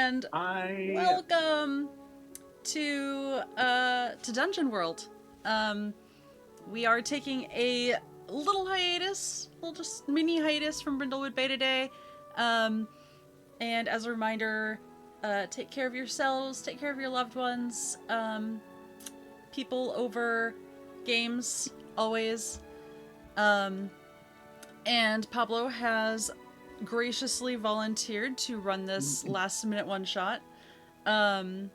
and welcome to Dungeon World. We are taking a little hiatus, little just mini hiatus from Brindlewood Bay today. And as a reminder, take care of yourselves, take care of your loved ones. People over games always. And Pablo has graciously volunteered to run this last minute one shot. And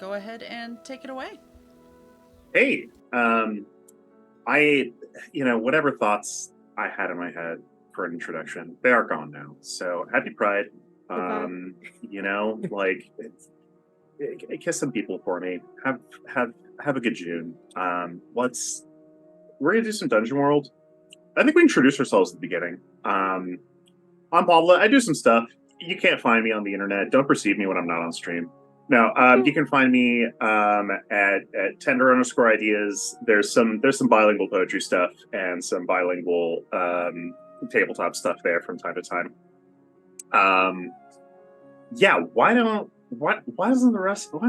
go ahead and take it away. Hey, whatever thoughts I had in my head for an introduction, they are gone now. So happy Pride. Kiss some people for me. Have a good June. We're gonna do some Dungeon World. I think we introduce ourselves at the beginning. I'm Pablo. I do some stuff. You can't find me on the internet. Don't perceive me when I'm not on stream. No, you can find me at tender_ideas. There's some bilingual poetry stuff and some bilingual tabletop stuff there from time to time. Why doesn't the rest of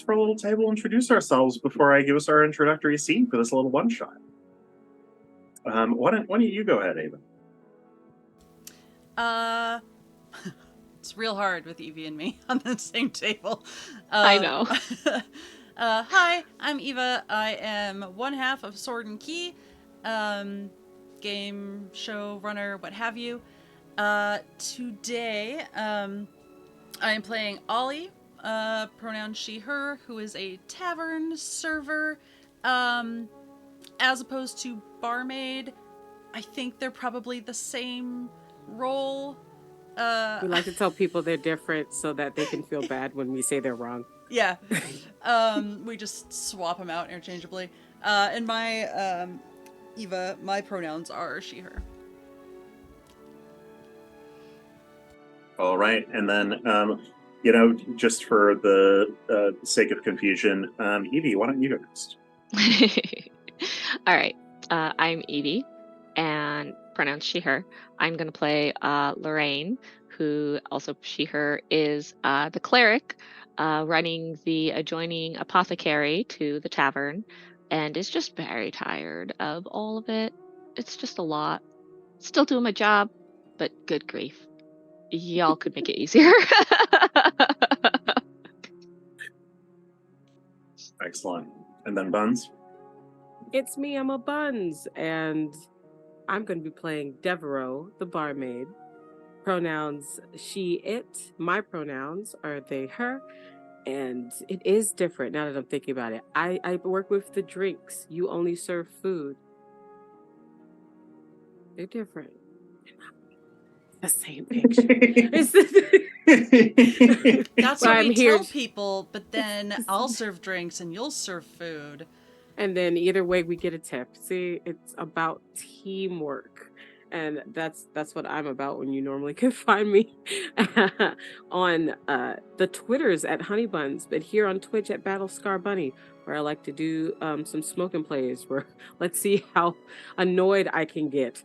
our little table introduce ourselves before I give us our introductory scene for this little one shot? Why don't you go ahead, Ava? It's real hard with Evie and me on the same table. I know. Hi, I'm Eva. I am one half of Sword and Key, game show runner, what have you. Today, I am playing Ollie, pronoun she, her, who is a tavern server, as opposed to barmaid. I think they're probably the same role. We like to tell people they're different so that they can feel bad when we say they're wrong. Yeah. We just swap them out interchangeably. And my, Eva, my pronouns are she, her. All right. And then, just for the sake of confusion, Evie, why don't you go next? All right. I'm Evie, and pronouns she, her. I'm going to play Lorraine, who also she, her is the cleric running the adjoining apothecary to the tavern and is just very tired of all of it. It's just a lot. Still doing my job, but good grief. Y'all could make it easier. Excellent. And then Bunz? It's me, I'm a Bunz, and I'm going to be playing Devereaux, the barmaid. Pronouns she, it. My pronouns are they, her. And it is different now that I'm thinking about it. I work with the drinks. You only serve food. They're different. The same picture. That's what we tell people, but then I'll serve drinks and you'll serve food. And then either way we get a tip. See, it's about teamwork. And that's what I'm about when you normally can find me on the Twitters at Honeybuns, but here on Twitch at Battle Scar Bunny, where I like to do some smoking plays where let's see how annoyed I can get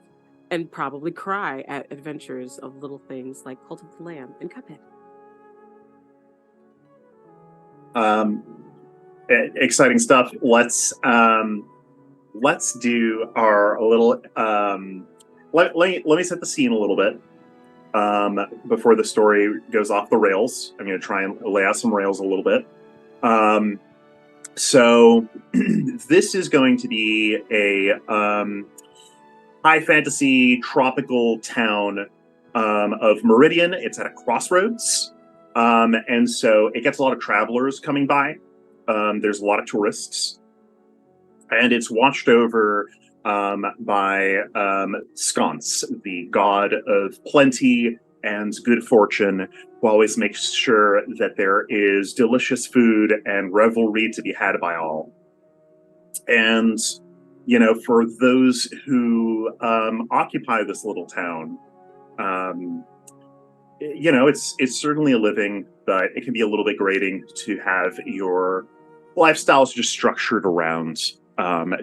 and probably cry at adventures of little things like Cult of the Lamb and Cuphead. Exciting stuff. Let's do our little let me set the scene a little bit before the story goes off the rails. I'm going to try and lay out some rails a little bit. So this is going to be a high fantasy tropical town of Meridian. It's at a crossroads, and so it gets a lot of travelers coming by. There's a lot of tourists, and it's watched over by Sconce, the god of plenty and good fortune, who always makes sure that there is delicious food and revelry to be had by all. And, for those who occupy this little town, it's certainly a living, but it can be a little bit grating to have your lifestyles just structured around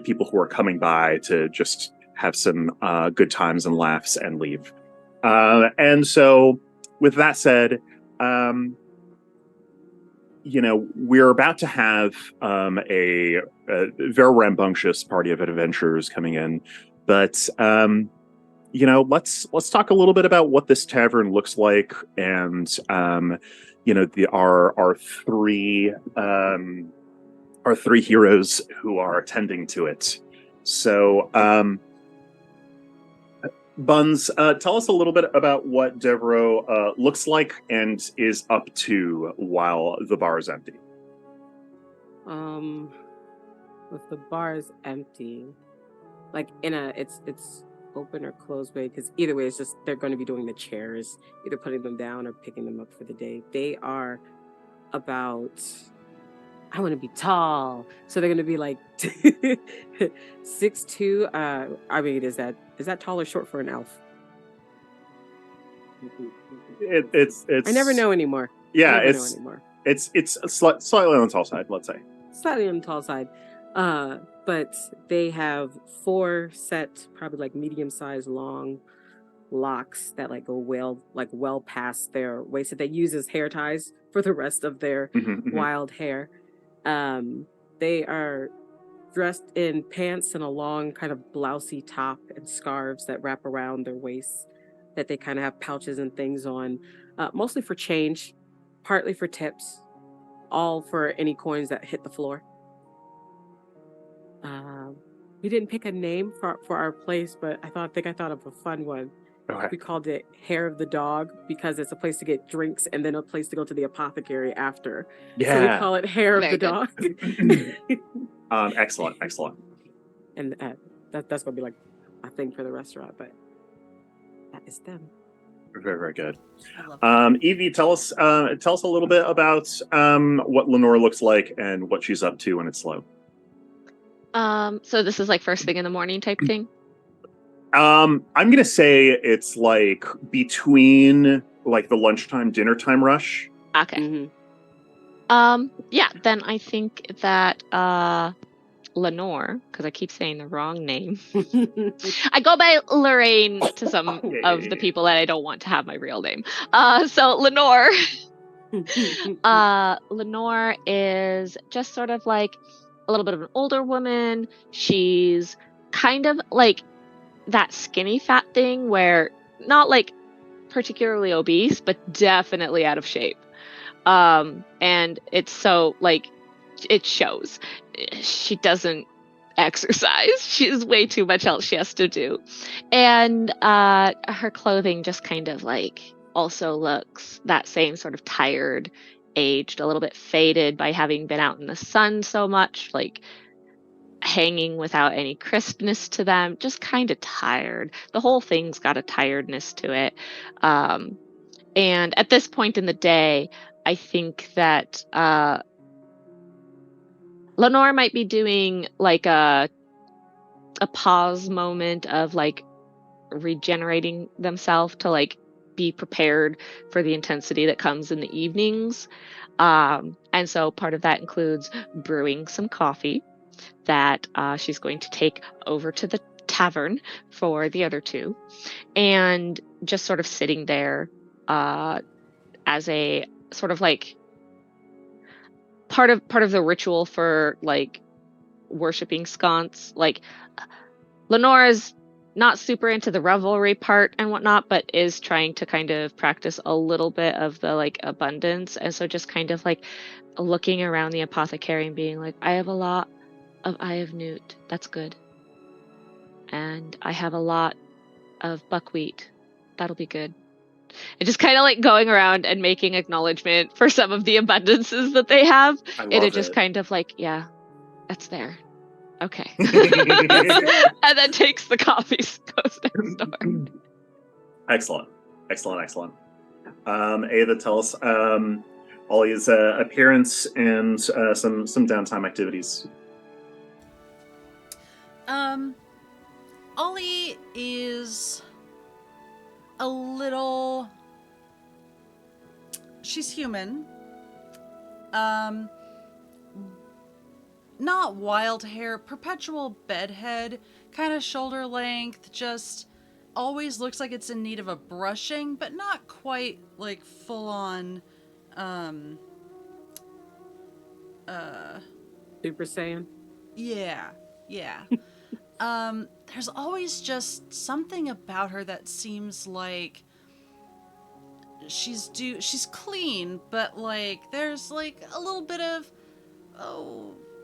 people who are coming by to just have some good times and laughs and leave. And so with that said, we're about to have a very rambunctious party of adventurers coming in, but let's talk a little bit about what this tavern looks like, and our three heroes who are attending to it. So, Bunz, tell us a little bit about what Devereaux looks like and is up to while the bar is empty. If the bar is empty, like it's open or closed way, because either way, it's just they're going to be doing the chairs, either putting them down or picking them up for the day. They are about, I want to be tall, so they're going to be like 6'2". I mean, is that tall or short for an elf? It's I never know anymore. Yeah, it's slightly on the tall side, let's say. Slightly on the tall side. But they have 4 set, probably like medium-sized long locks that like go well past their waist that they use as hair ties for the rest of their wild hair. They are dressed in pants and a long kind of blousey top and scarves that wrap around their waists, that they kind of have pouches and things on, mostly for change, partly for tips, all for any coins that hit the floor. We didn't pick a name for our place, but I thought of a fun one. Okay. We called it Hair of the Dog because it's a place to get drinks and then a place to go to the apothecary after. Yeah. So we call it Hair of Very the good. Dog. Excellent. And that's going to be like a thing for the restaurant, but that is them. Very, very good. I love that. Evie, tell us a little bit about what Lenore looks like and what she's up to when it's slow. So this is like first thing in the morning type thing? I'm gonna say it's like between like the lunchtime, dinner time rush. Okay. Mm-hmm. Yeah, then I think that Lenore, because I keep saying the wrong name. I go by Lorraine to some of the people that I don't want to have my real name. So Lenore. Lenore is just sort of like a little bit of an older woman. She's kind of like that skinny fat thing where not like particularly obese, but definitely out of shape. And it's so like it shows. She doesn't exercise. She has way too much else she has to do. And her clothing just kind of like also looks that same sort of tired, aged, a little bit faded by having been out in the sun so much, like hanging without any crispness to them, just kind of tired. The whole thing's got a tiredness to it. And at this point in the day, I think that Lenore might be doing like a pause moment of like regenerating themselves to like be prepared for the intensity that comes in the evenings. And so part of that includes brewing some coffee that she's going to take over to the tavern for the other two, and just sort of sitting there as a sort of like part of the ritual for like worshiping sconce. Like Lenora's not super into the revelry part and whatnot, but is trying to kind of practice a little bit of the like abundance, and so just kind of like looking around the apothecary and being like, I have a lot of Eye of Newt, that's good, and I have a lot of buckwheat, that'll be good. And just kind of like going around and making acknowledgement for some of the abundances that they have. It just kind of like, yeah, that's there. Okay. And then takes the coffee, goes next door. Excellent. Ava, tell us Ollie's appearance and some downtime activities. Ollie is a little... She's human. Not wild hair, perpetual bedhead, kind of shoulder length, just always looks like it's in need of a brushing, but not quite like full on Super Saiyan. yeah. There's always just something about her that seems like she's clean, but like there's like a little bit of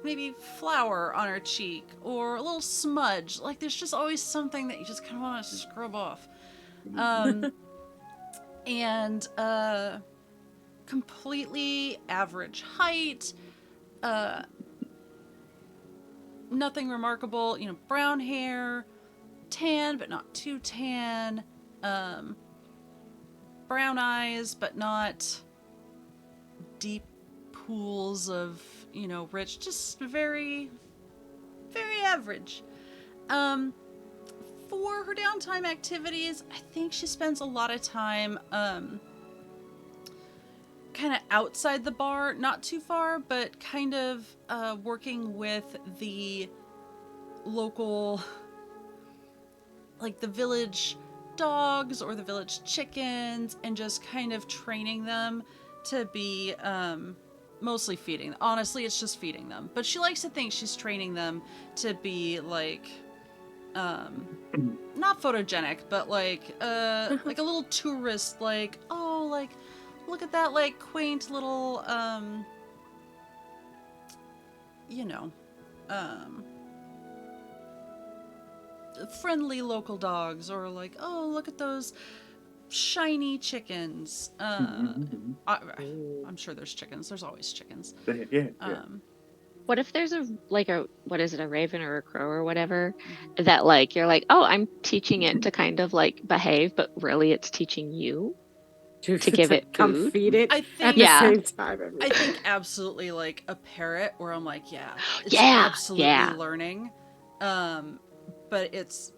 maybe flour on her cheek or a little smudge. Like there's just always something that you just kind of want to scrub off. And completely average height, nothing remarkable, brown hair, tan but not too tan, brown eyes but not deep pools of, rich, just very, very average. For her downtime activities, I think she spends a lot of time kind of outside the bar, not too far, but kind of working with the local, like the village dogs or the village chickens, and just kind of training them to be mostly feeding. Honestly, it's just feeding them. But she likes to think she's training them to be like not photogenic, but like a little tourist, like, oh, like look at that like quaint little friendly local dogs, or like, oh, look at those shiny chickens. I'm sure there's chickens. There's always chickens. Yeah. What if there's a what is it, a raven or a crow or whatever, that like you're like, oh, I'm teaching it to kind of like behave, but really it's teaching you to give it come food? feed it I think, Yeah. at the same time. I think absolutely like a parrot, where I'm like, it's Yeah, absolutely yeah. learning. But it's,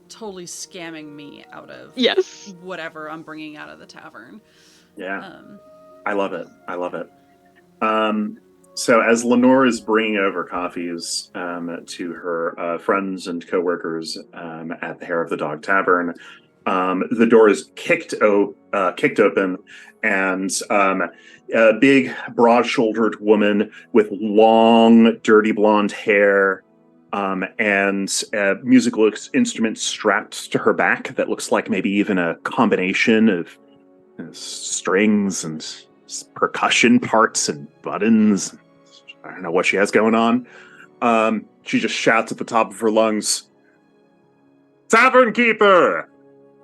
totally scamming me out of Yes. whatever I'm bringing out of the tavern. Yeah. I love it. So as Lenore is bringing over coffees to her friends and coworkers at the Hair of the Dog Tavern, the door is kicked open, and a big, broad-shouldered woman with long, dirty blonde hair and a musical instrument strapped to her back that looks like maybe even a combination of strings and percussion parts and buttons. I don't know what she has going on. She just shouts at the top of her lungs, "Tavern keeper!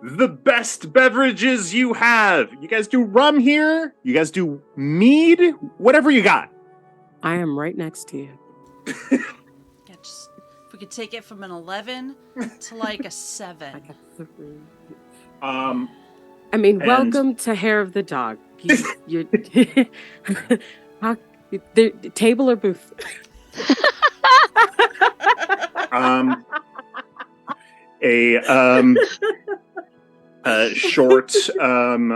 The best beverages you have! You guys do rum here? You guys do mead? Whatever you got." I am right next to you. Yeah, just if we could take it from an 11 to like a 7. I mean, welcome to Hair of the Dog. You the table or booth? A short,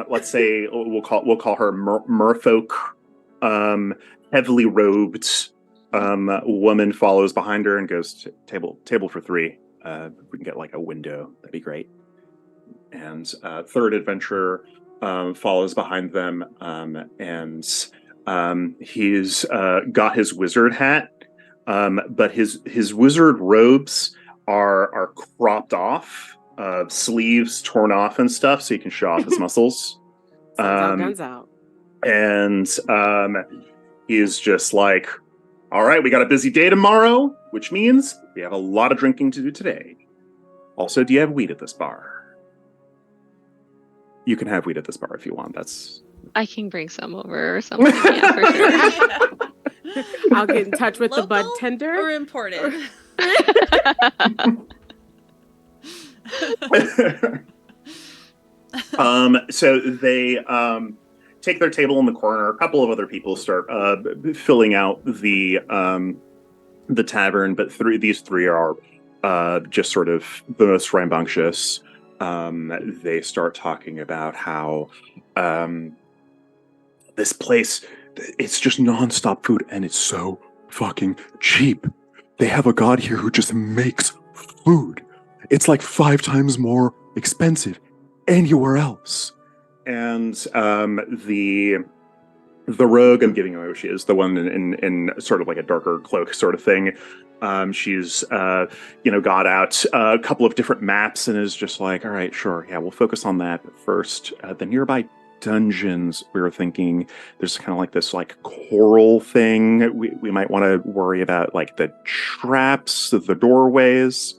let's say we'll call her merfolk, heavily robed woman follows behind her and goes, table for 3. If we can get like a window, that'd be great. And third adventurer follows behind them, and he's got his wizard hat, but his wizard robes are cropped off, sleeves torn off and stuff, so he can show off his muscles. Guns out. And he's just like, all right, we got a busy day tomorrow, which means we have a lot of drinking to do today. Also, do you have weed at this bar? You can have weed at this bar if you want. I can bring some over or something, yeah, for sure. I'll get in touch with the bud Local tender. or imported? So they take their table in the corner. A couple of other people start filling out the tavern, but these three are just sort of the most rambunctious. They start talking about how this place, it's just nonstop food, and it's so fucking cheap. They have a god here who just makes food, it's like 5 times more expensive anywhere else. And the rogue, I'm giving away who she is, the one in sort of like a darker cloak sort of thing. She's got out a couple of different maps and is just like, all right, sure, yeah, we'll focus on that. But first, the nearby dungeons, we were thinking there's kind of like this like coral thing. We might want to worry about like the traps, the doorways.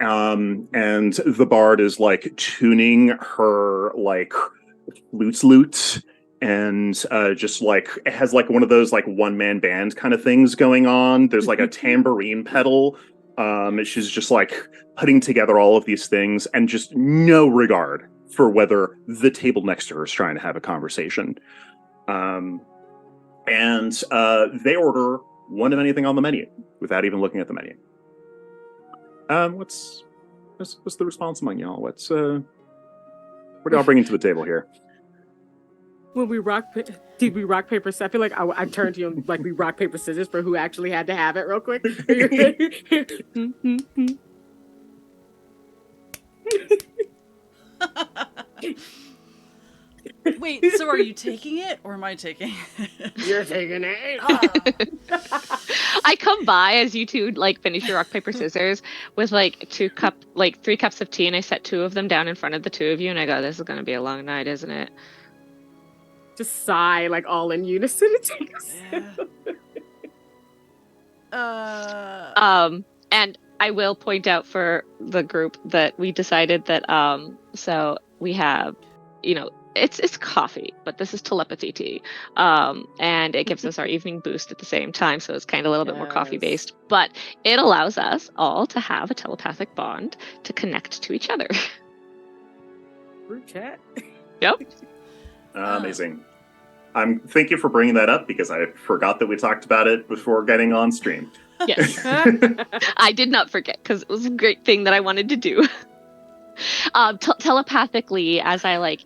And the bard is like tuning her like lute and just like it has like one of those like one-man band kind of things going on. There's like a tambourine pedal. She's just like putting together all of these things and just no regard for whether the table next to her is trying to have a conversation. And they order one of anything on the menu without even looking at the menu. What's the response among y'all? What are y'all bringing to the table here? When we did we rock paper scissors? I feel like I turned to you like we rock paper scissors for who actually had to have it real quick. Wait, so are you taking it or am I taking it? You're taking it. I come by as you two like finish your rock paper scissors with like 3 cups of tea, and I set 2 of them down in front of the 2 of you, and I go, "This is gonna be a long night, isn't it?" Just sigh like all in unison. And I will point out for the group that we decided that so we have, it's coffee, but this is telepathy tea. And it gives us our evening boost at the same time, so it's kind of a little bit more coffee based, but it allows us all to have a telepathic bond to connect to each other. Group chat. Yep. Amazing. Thank you for bringing that up because I forgot that we talked about it before getting on stream. Yes. I did not forget because it was a great thing that I wanted to do. Telepathically, as I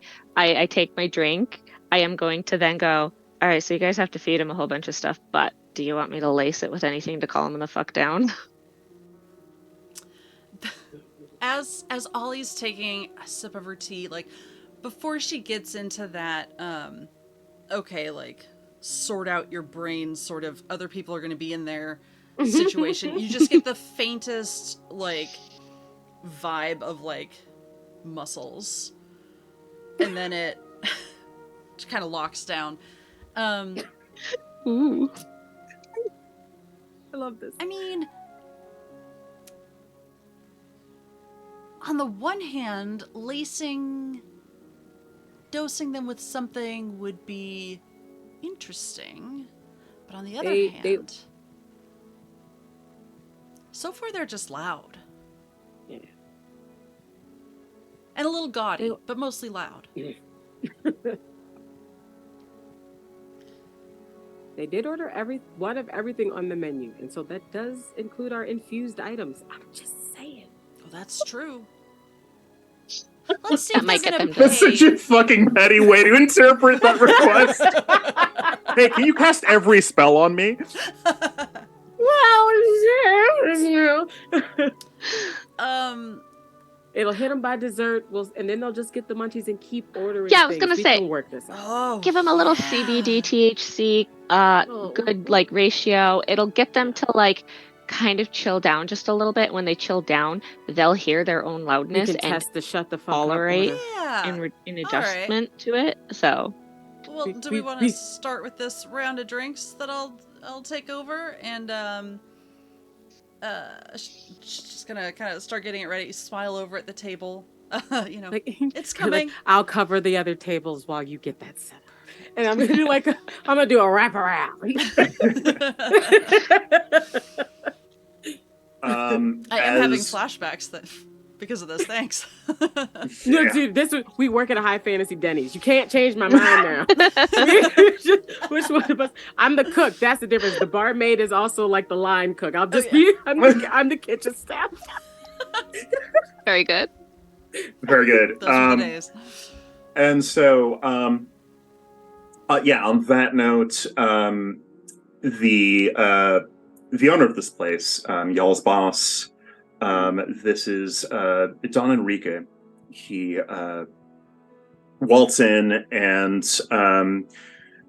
take my drink, I am going to then go, all right, so you guys have to feed him a whole bunch of stuff, but do you want me to lace it with anything to calm him the fuck down? As Ollie's taking a sip of her tea, like, before she gets into that, sort out your brain, sort of, other people are going to be in there situation, you just get the faintest, vibe of, muscles. And then it just kind of locks down. Ooh. I love this. I mean, on the one hand, dosing them with something would be interesting. But on the other hand, so far they're just loud. Yeah. And a little gaudy, but mostly loud. They did order one of everything on the menu, and so that does include our infused items. I'm just saying. Oh, that's true. Let's see if might they're get gonna them pay. That's such a fucking petty way to interpret that request. Hey, can you cast every spell on me? It'll hit them by dessert, and then they'll just get the munchies and keep ordering. Yeah, I was gonna say, can work this out. Oh, give them a little CBD, THC, good ratio. It'll get them to kind of chill down just a little bit. When they chill down, they'll hear their own loudness you can and test the shut the fuck tolerate up order. in adjustment to it. So, well, do we want to start with this round of drinks that I'll take over, and just gonna kind of start getting it ready. Smile over at the table. It's coming. I'll cover the other tables while you get that set up. And I'm gonna do a wraparound. I am having flashbacks because of this. Thanks. No, dude, we work at a high fantasy Denny's. You can't change my mind now. Which one of us? I'm the cook. That's the difference. The barmaid is also the line cook. I'll just be. I'm the kitchen staff. very good. Very good. Those are the days. And so, on that note, the owner of this place, y'all's boss, This is Don Enrique. He waltz in, and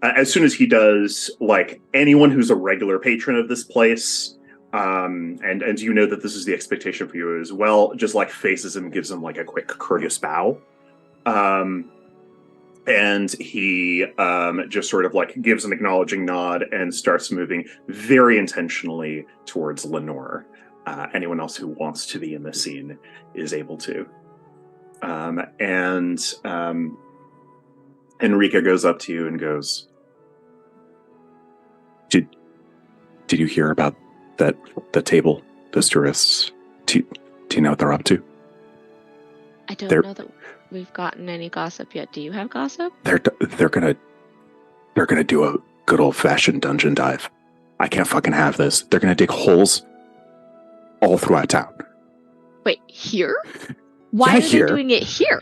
as soon as he does, like anyone who's a regular patron of this place, and you know that this is the expectation for you as well, just like faces him, gives him like a quick courteous bow. And he just sort of like gives an acknowledging nod and starts moving very intentionally towards Lenore. Anyone else who wants to be in this scene is able to. And Enrique goes up to you and goes, Did you hear about the table, those tourists? Do you know what they're up to? I don't know that we've gotten any gossip yet. Do you have gossip? They're gonna do a good old fashioned dungeon dive. I can't fucking have this. They're gonna dig holes all throughout town. Wait, here? Why are they doing it here?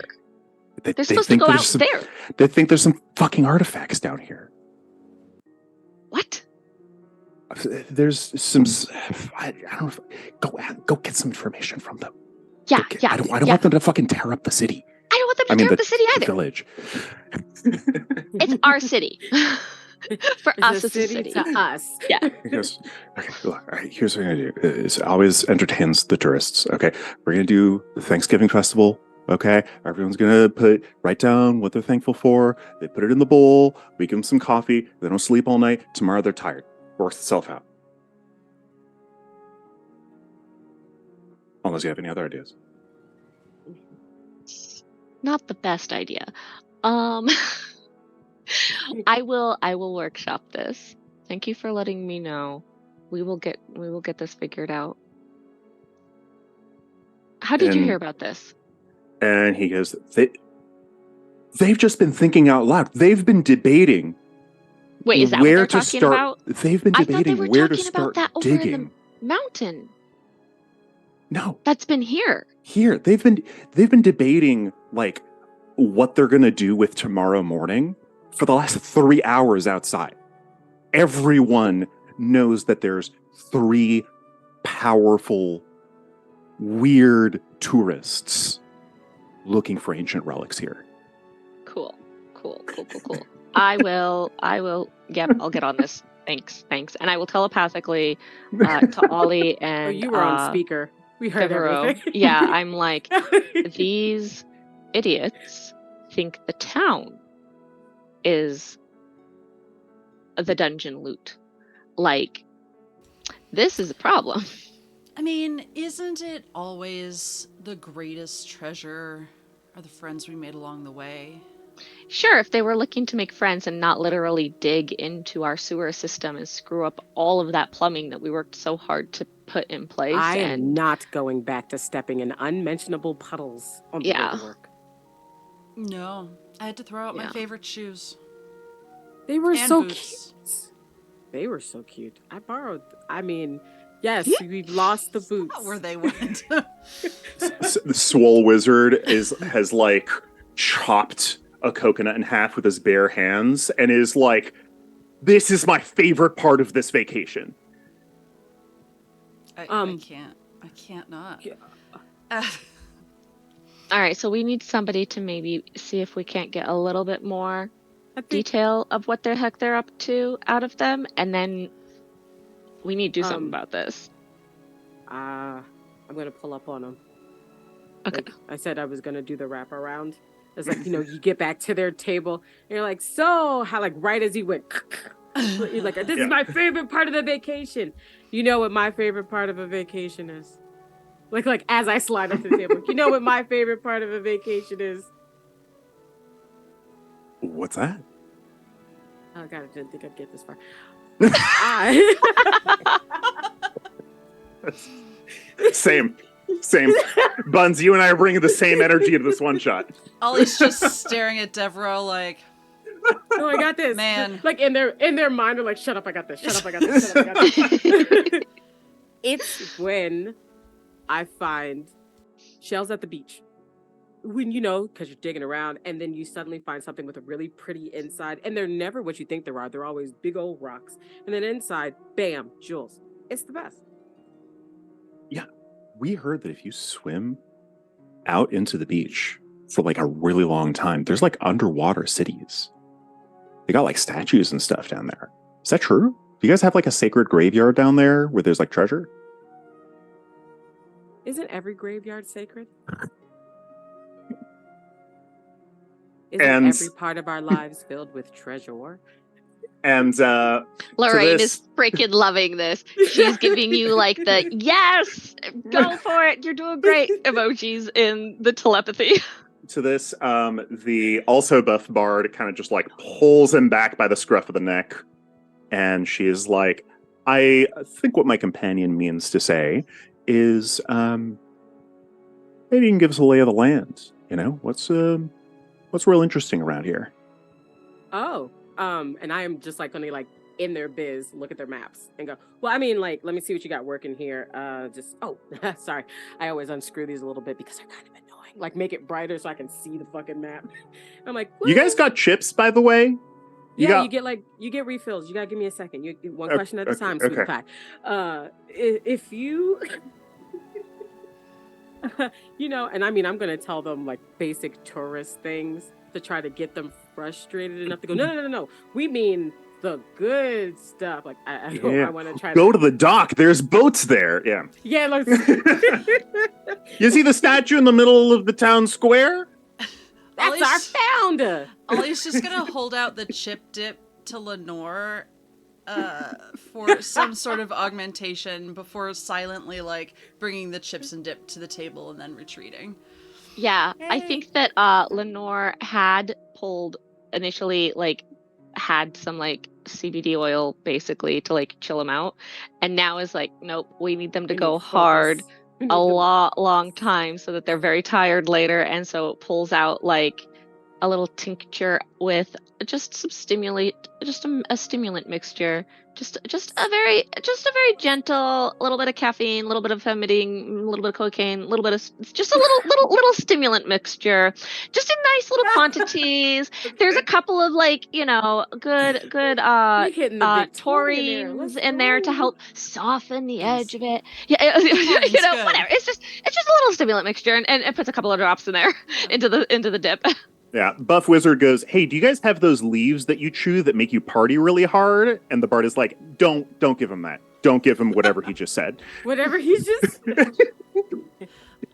They're supposed to go out there. They think there's some fucking artifacts down here. What? There's some. I don't know. Go get some information from them. Yeah, I don't want them to fucking tear up the city. I don't want them to tear up the city either. The village. It's our city. For us, it's a city. To us. Yeah. He goes, okay, look, all right, here's what I'm going to do. It always entertains the tourists, okay? We're going to do the Thanksgiving festival, okay? Everyone's going to write down what they're thankful for. They put it in the bowl. We give them some coffee. They don't sleep all night. Tomorrow they're tired. Works itself out. Unless you have any other ideas. Not the best idea. I will workshop this. Thank you for letting me know. We will get this figured out. How did you hear about this? And he goes, they've just been thinking out loud. They've been debating. Wait, is that where what they're talking about? They've been debating where to start digging. Over in the mountain. No, that's been here. Here, they've been debating like what they're gonna do with tomorrow morning for the last 3 hours outside. Everyone knows that there's 3 powerful, weird tourists looking for ancient relics here. Cool. I will. Yep, I'll get on this. Thanks. And I will telepathically to Ollie and. Oh, you were on speaker. We heard everything. Yeah, I'm like, these idiots think the town is the dungeon loot. Like, this is a problem. I mean, isn't it always the greatest treasure are the friends we made along the way? Sure, if they were looking to make friends and not literally dig into our sewer system and screw up all of that plumbing that we worked so hard to put in place. I am not going back to stepping in unmentionable puddles on the way to work. No, I had to throw out my favorite shoes. They were and so boots. cute. They were so cute. Yes, we've lost the boots. Not where they went. The Swole Wizard has like chopped a coconut in half with his bare hands and is like, this is my favorite part of this vacation. I can't not. Yeah. All right, so we need somebody to maybe see if we can't get a little bit more detail of what the heck they're up to out of them, and then we need to do something about this. I'm gonna pull up on them. Okay. Like I said I was gonna do the wraparound. It's like, you get back to their table, and you're like, so how, like, right as he went, you're like, this is my favorite part of the vacation. You know what my favorite part of a vacation is? Like as I slide up to the table, you know what my favorite part of a vacation is? What's that? Oh God, I didn't think I'd get this far. Same. Bunz, you and I are bringing the same energy to this one shot. Ollie's just staring at Devereaux like, oh, I got this. Man. Like in their mind, they're like, shut up, I got this. It's when I find shells at the beach. When because you're digging around, and then you suddenly find something with a really pretty inside, and they're never what you think they are. They're always big old rocks. And then inside, bam, jewels. It's the best. Yeah. We heard that if you swim out into the beach for like a really long time, there's like underwater cities. They got like statues and stuff down there. Is that true? Do you guys have like a sacred graveyard down there where there's like treasure? Isn't every graveyard sacred? Isn't And- every part of our lives filled with treasure? And Lorraine this- is freaking loving this. She's giving you like the yes, go for it, you're doing great emojis in the telepathy. to this, the also buff bard kind of just like pulls him back by the scruff of the neck, and she is like, I think what my companion means to say is, maybe you can give us a lay of the land. You know, what's real interesting around here? Oh, and I am just like gonna like in their biz, look at their maps and go, well, I mean, like, let me see what you got working here. Sorry. I always unscrew these a little bit because they're kind of annoying. Like, make it brighter so I can see the fucking map. I'm like, You guys got chips, by the way? You get refills. You gotta give me a second. You one question at a time, sweet okay. pie. If you, you know, and I mean, I'm gonna tell them like basic tourist things to try to get them frustrated enough to go, no. We mean the good stuff. Like I want to try. Go to the dock. There's boats there. Yeah. Yeah. Like, You see the statue in the middle of the town square? that's our founder. Ollie's just gonna hold out the chip dip to Lenore for some sort of augmentation before silently like bringing the chips and dip to the table and then retreating. Yeah, I think that Lenore had pulled initially, like, had some like CBD oil basically to like chill them out, and now is like, nope, we need them to go hard a long time so that they're very tired later, and so it pulls out like a little tincture with just some a stimulant mixture, just a very gentle, a little bit of caffeine, a little bit of vomiting, a little bit of cocaine, a little bit of just a little stimulant mixture, just in nice little quantities. There's a couple of like, you know, good taurines in there to help soften the edge of it. Yeah, you know, good. whatever. It's just a little stimulant mixture, and it puts a couple of drops in there into the dip. Yeah, Buff Wizard goes, hey, do you guys have those leaves that you chew that make you party really hard? And the bard is like, don't give him that. Don't give him whatever he just said. Whatever he just said.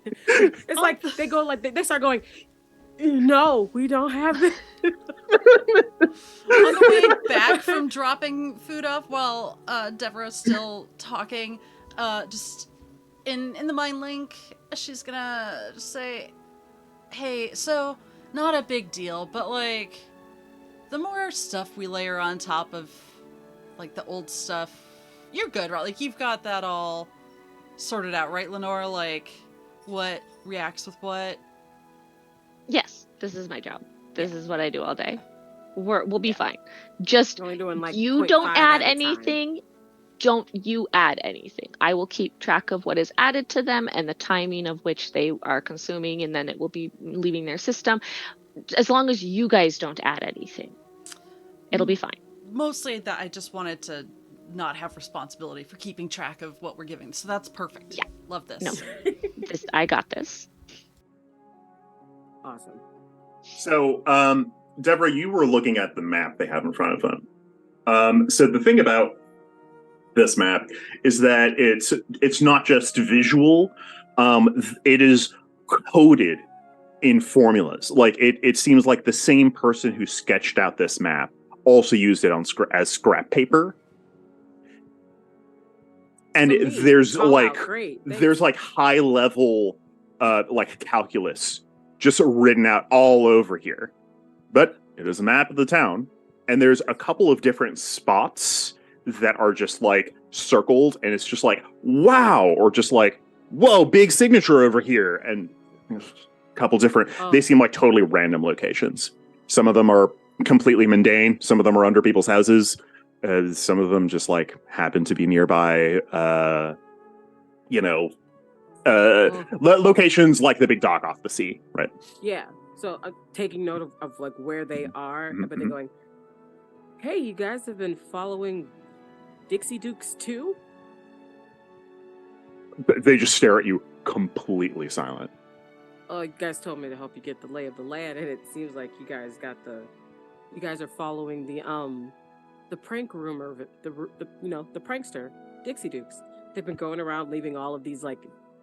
It's like they go like they start going, no, we don't have it. On the way back from dropping food off while Deborah's still talking, just in the mind link, she's gonna just say, hey, so not a big deal, but like the more stuff we layer on top of like the old stuff, you're good, right? Like you've got that all sorted out, right, Lenore? Like what reacts with what? Yes, this is my job. This is what I do all day. We'll be fine. Just Only doing like you 0.5 don't add at a time. anything. Don't you add anything. I will keep track of what is added to them and the timing of which they are consuming, and then it will be leaving their system. As long as you guys don't add anything, it'll be fine. Mostly that I just wanted to not have responsibility for keeping track of what we're giving. So that's perfect. Yeah. Love this. No, I got this. Awesome. So, Deborah, you were looking at the map they have in front of them. So the thing about this map is that it's not just visual. It is coded in formulas. Like it seems like the same person who sketched out this map also used it as scrap paper. And there's like high level like calculus just written out all over here. But it is a map of the town, and there's a couple of different spots that are just like circled, and it's just like, wow, or just like, whoa, big signature over here. And a couple different, they seem like totally random locations. Some of them are completely mundane. Some of them are under people's houses. Some of them just like happen to be nearby, locations like the big dock off the sea, right? Yeah. So taking note of like where they are, but they're going, hey, you guys have been following Dixie Dukes too? They just stare at you, completely silent. Oh, you guys told me to help you get the lay of the land, and it seems like you guys are following the prank rumor, the prankster, Dixie Dukes. They've been going around leaving all of these like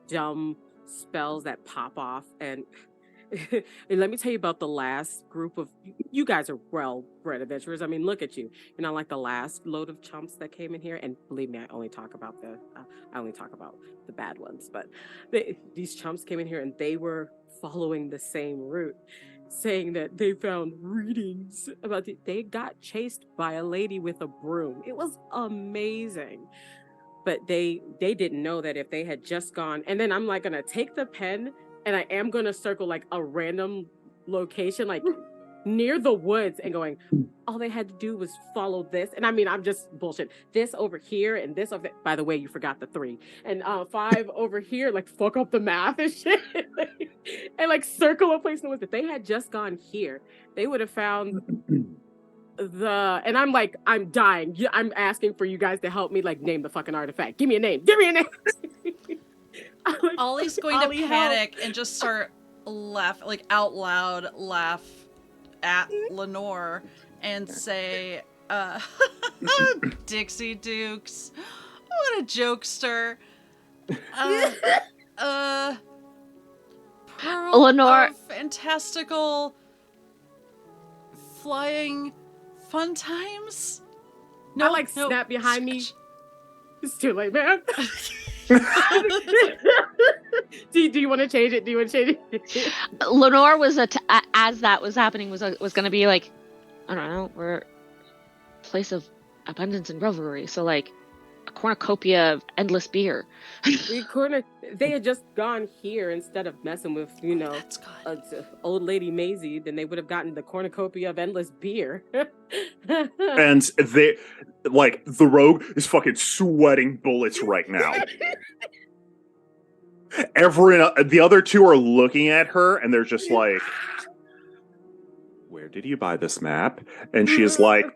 dumb spells that pop off, and and let me tell you about the last group of you guys are well-bred adventurers. I mean, look at you. You're not like the last load of chumps that came in here. And believe me, I only talk about the bad ones. But these chumps came in here and they were following the same route, saying that they found readings about they got chased by a lady with a broom. It was amazing. But they didn't know that if they had just gone, and then I'm like gonna take the pen and I am gonna circle like a random location, like near the woods, and going, all they had to do was follow this. And I mean, I'm just bullshit. This over here and this over. By the way, you forgot the 3 and 5 over here. Like fuck up the math and shit, and like circle a place in the woods. If they had just gone here, they would have found. And I'm like, I'm dying. I'm asking for you guys to help me like name the fucking artifact. Give me a name. Give me a name. Like, Ollie's going Ollie, to help. panic and just start out loud laugh at Lenore and say, Dixie Dukes, what a jokester. Pearl Lenore. of fantastical flying fun times? I like snap behind me. It's too late, man. Do you want to change it? Lenore was as that was happening was going to be like, I don't know, we're a place of abundance and revelry, so like a cornucopia of endless beer. They had just gone here instead of messing with That's good. old lady Maisie. Then they would have gotten the cornucopia of endless beer. And they, like, the rogue is fucking sweating bullets right now. The other 2 are looking at her, and they're just like, Where did you buy this map? And she is like,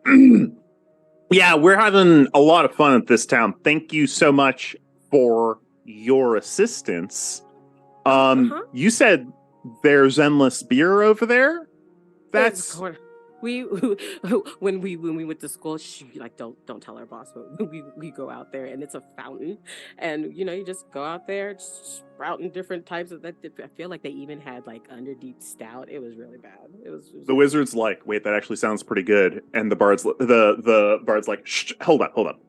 yeah, we're having a lot of fun at this town. Thank you so much for your assistance. You said there's endless beer over there? That's when we went to school, she like don't tell our boss, but we go out there and it's a fountain, and you just go out there sprouting different types of that. I feel like they even had like underdeep stout. It was really bad. It was the wizard's like, wait, that actually sounds pretty good. And the bard's like, shh, hold up.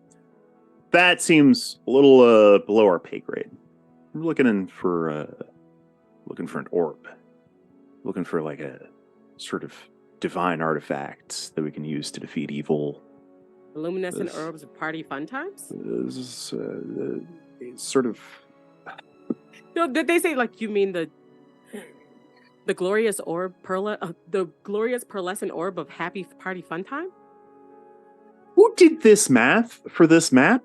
That seems a little below our pay grade. We're looking for an orb. Looking for like a sort of divine artifact that we can use to defeat evil. luminescent herbs of party fun times. Sort of. No, did they say like you mean the glorious orb the glorious pearlescent orb of happy party fun time? Who did this math for this map?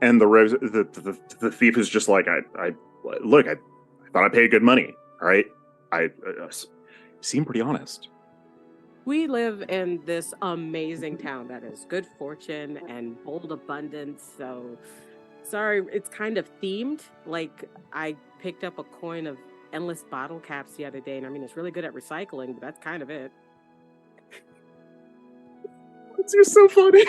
And the thief is just like, I thought I paid good money. All right, I seem pretty honest. We live in this amazing town that is good fortune and bold abundance. So, sorry, it's kind of themed. Like, I picked up a coin of endless bottle caps the other day, and I mean, it's really good at recycling, but that's kind of it. You're so funny.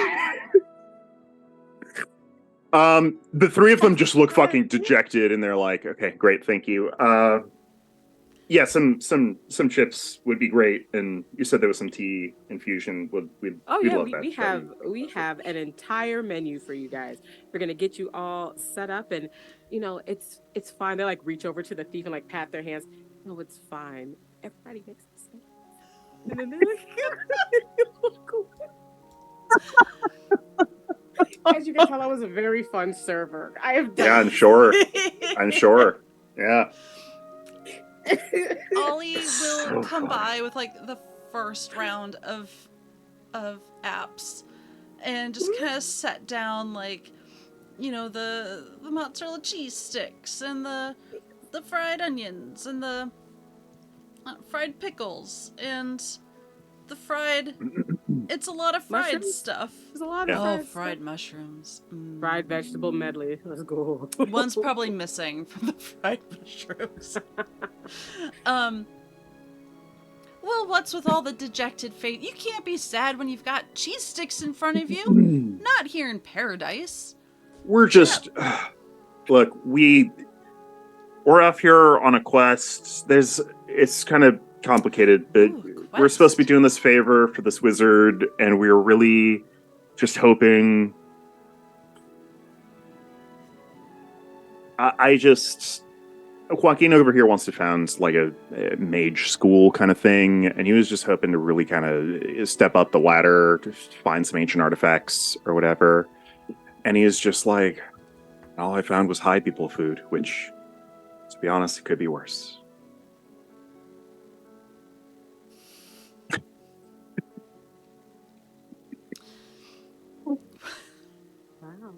The 3 of them just look fucking dejected, and they're like, okay, great, thank you. Yeah, some chips would be great, and you said there was some tea infusion. We'd love that. We have an entire menu for you guys. We're gonna get you all set up, and it's fine. They like reach over to the thief and like pat their hands. No, it's fine. Everybody makes mistakes. And then they're like, as you can tell, I was a very fun server. I have done. Yeah, I'm sure. Yeah. Ollie will come by with like the first round of apps and just kind of set down like the mozzarella cheese sticks and the fried onions and the fried pickles and the fried It's a lot of fried Mushrooms? stuff. There's a lot Yeah. of Oh, fried, fried stuff. mushrooms. Mm. Fried vegetable medley. Let's go. One's probably missing from the fried mushrooms. Well, what's with all the dejected fate? You can't be sad when you've got cheese sticks in front of you. Not here in paradise. We're just look, we're off here on a quest. It's kind of complicated, but Ooh, we're supposed to be quest. doing this favor for this wizard, and we're really just hoping. I just Joaquin over here wants to found like a mage school kind of thing, and he was just hoping to really kind of step up the ladder to find some ancient artifacts or whatever. And he is just like, all I found was high people food, which, to be honest, it could be worse. Wow.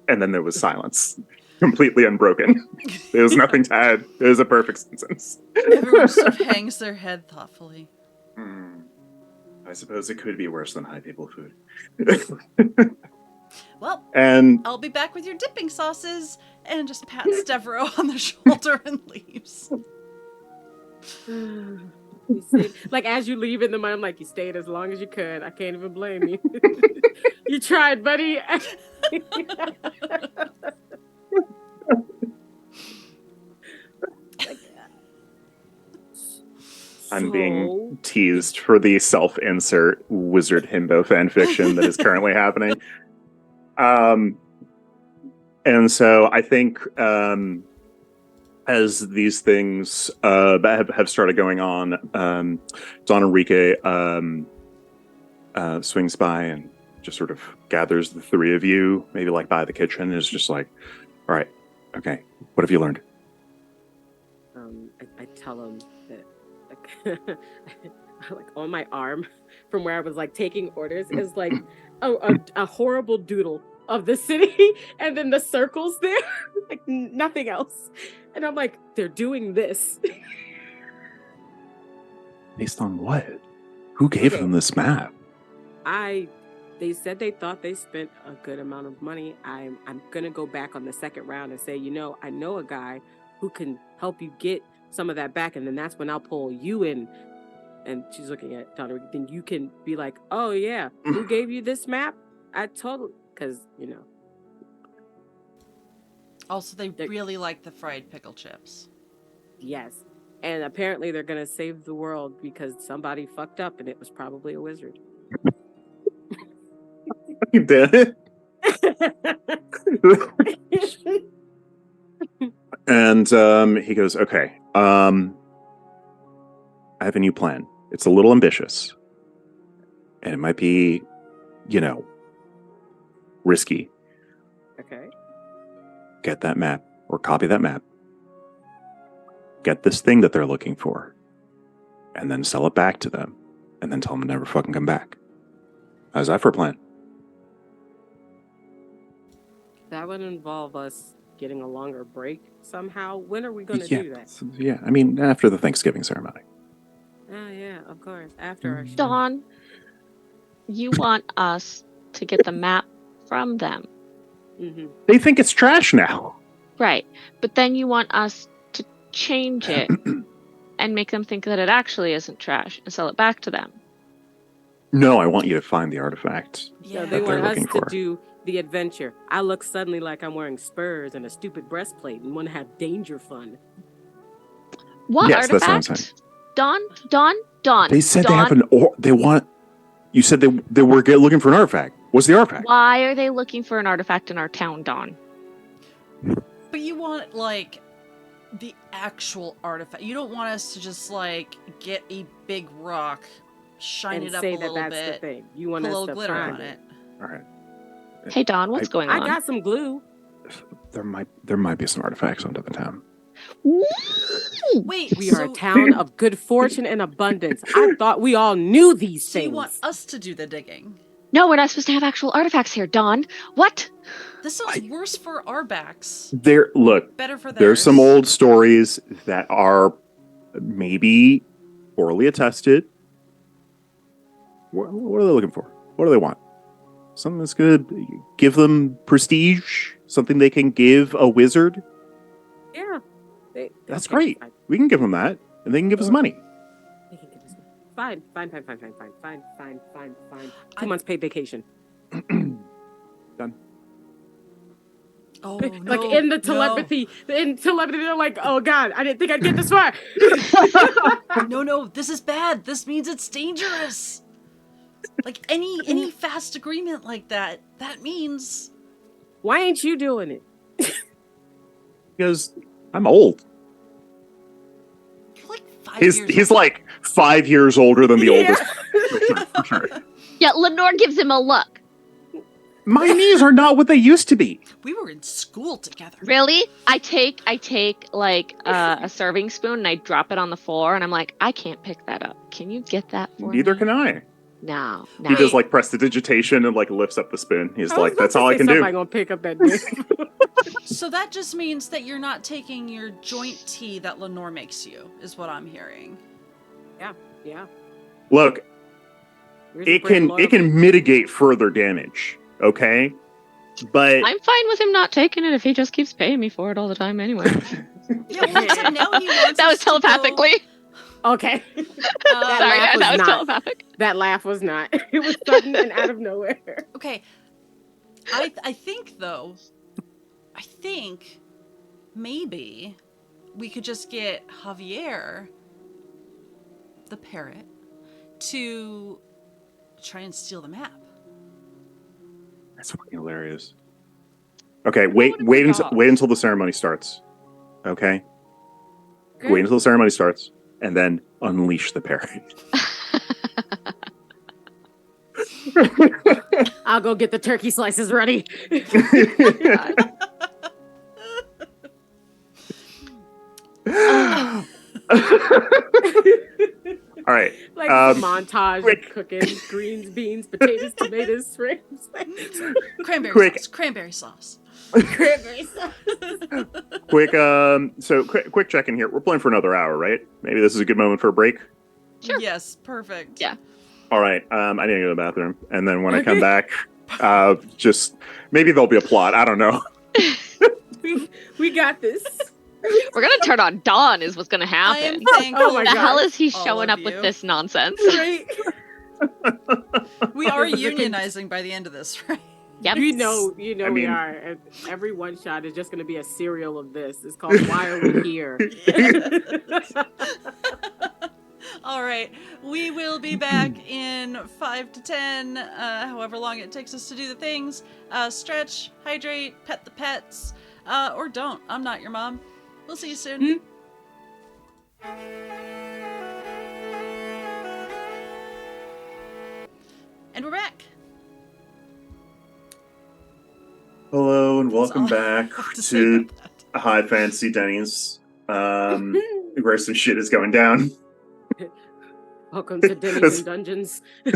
And then there was silence, completely unbroken. There was nothing to add. It was a perfect sentence. Everyone sort of hangs their head thoughtfully. I suppose it could be worse than high people food. Well, And I'll be back with your dipping sauces, and just pats Devereaux on the shoulder and leaves. You stayed, like as you leave in the mind, I'm like, you stayed as long as you could. I can't even blame you. You tried, buddy. I'm being teased for the self-insert wizard himbo fanfiction that is currently happening. And so I think as these things have started going on, Don Enrique swings by and just sort of gathers the three of you, maybe like by the kitchen, and is just like, all right, okay, what have you learned? I tell him that like on my arm from where I was like taking orders is like a horrible doodle of the city and then the circles there, like nothing else. And I'm like, they're doing this. Based on what? Who gave Okay. them this map? They said they thought they spent a good amount of money. I'm gonna go back on the second round and say, I know a guy who can help you get some of that back, and then that's when I'll pull you in. And she's looking at Don. Then you can be like, oh yeah, who gave you this map? I totally, because Also, they really like the fried pickle chips. yes. And apparently they're gonna save the world because somebody fucked up, and it was probably a wizard. You did it. And he goes, okay, I have a new plan. It's a little ambitious. And it might be, risky. Okay. Get that map or copy that map. Get this thing that they're looking for. And then sell it back to them. And then tell them to never fucking come back. How's that for a plan? That would involve us getting a longer break somehow. When are we going to do that? Yeah, I mean, after the Thanksgiving ceremony. Oh, yeah, of course. After our show. Dawn, you want us to get the map from them. Mm-hmm. They think it's trash now. Right. But then you want us to change it and make them think that it actually isn't trash and sell it back to them. No, I want you to find the artifact. Yeah, So they that they're want us looking to for. do the adventure. I look suddenly like I'm wearing spurs and a stupid breastplate and want to have danger fun. What Yes, that's what I'm artifact? Dawn. They said Dawn, they have they want. You said they were looking for an artifact. What's the artifact? Why are they looking for an artifact in our town, Dawn? But you want, like, the actual artifact. You don't want us to just, like, get a big rock, shine And it up say a little that's the bit, thing. You put want a us little to glitter find on it. All right. Hey, Dawn, what's going on? I got some glue. There might be some artifacts under the town. Wait, We are a town of good fortune and abundance. I thought we all knew these so things. you want us to do the digging? No, we're not supposed to have actual artifacts here, Dawn. What? This sounds worse for our backs. Look, Better for theirs. there's some old stories that are maybe poorly attested. What are they looking for? What do they want? Something that's going to give them prestige? Something they can give a wizard? Yeah. That's great. We can give them that, and they can give us money. They can give us fine. 2 months paid vacation. Done. Oh, Like in the telepathy, they're like, "Oh God, I didn't think I'd get this far." No, this is bad. This means it's dangerous. Like any fast agreement like that means. Why ain't you doing it? Because I'm old. You're like 5 years He's old. like 5 years older than the oldest. For sure. Yeah, Lenore gives him a look. My knees are not what they used to be. We were in school together. Really? I take like a serving spoon and I drop it on the floor and I'm like, I can't pick that up. Can you get that for me? Neither can I. No. He does like prestidigitation and like lifts up the spoon. He's like, that's all I can do. Somebody gonna pick up that dick. So that just means that you're not taking your joint tea that Lenore makes you, is what I'm hearing. Yeah. Look, Where's the it brand can loyalty? mitigate further damage. Okay, but I'm fine with him not taking it if he just keeps paying me for it all the time anyway. Yeah, well, so now he wants That was us to go- telepathically. Okay. Sorry, laugh was that was not. telepathic. That laugh was not. It was sudden and out of nowhere. Okay. I think though, maybe we could just get Javier, the parrot, to try and steal the map. that's fucking hilarious. Okay, wait until the ceremony starts. Okay, wait until the ceremony starts, and then unleash the parrot. I'll go get the turkey slices ready. All right. Like a montage quick. of cooking greens, beans, potatoes, tomatoes, shrimps. Cranberry sauce. Cranberry sauce. Quick check in here. We're playing for another hour, right? Maybe this is a good moment for a break. Sure. Yes, perfect. Yeah. All right. I need to go to the bathroom, and then when I come back, just maybe there'll be a plot. I don't know. We got this. We're gonna turn on Dawn is what's gonna I am happen. thankful. Oh my The God. hell is he all showing of up with you. this nonsense? Right? We are unionizing by the end of this, right? Yep. You know I we mean- are. And every one shot is just going to be a serial of this. It's called Why Are We Here? All right. We will be back in 5 to 10, however long it takes us to do the things. Stretch, hydrate, pet the pets, or don't. I'm not your mom. We'll see you soon. And we're back. Hello and welcome all I back have to say to about that. High Fantasy Denny's. Where some shit is going down. Welcome to Denny's and Dungeons. No.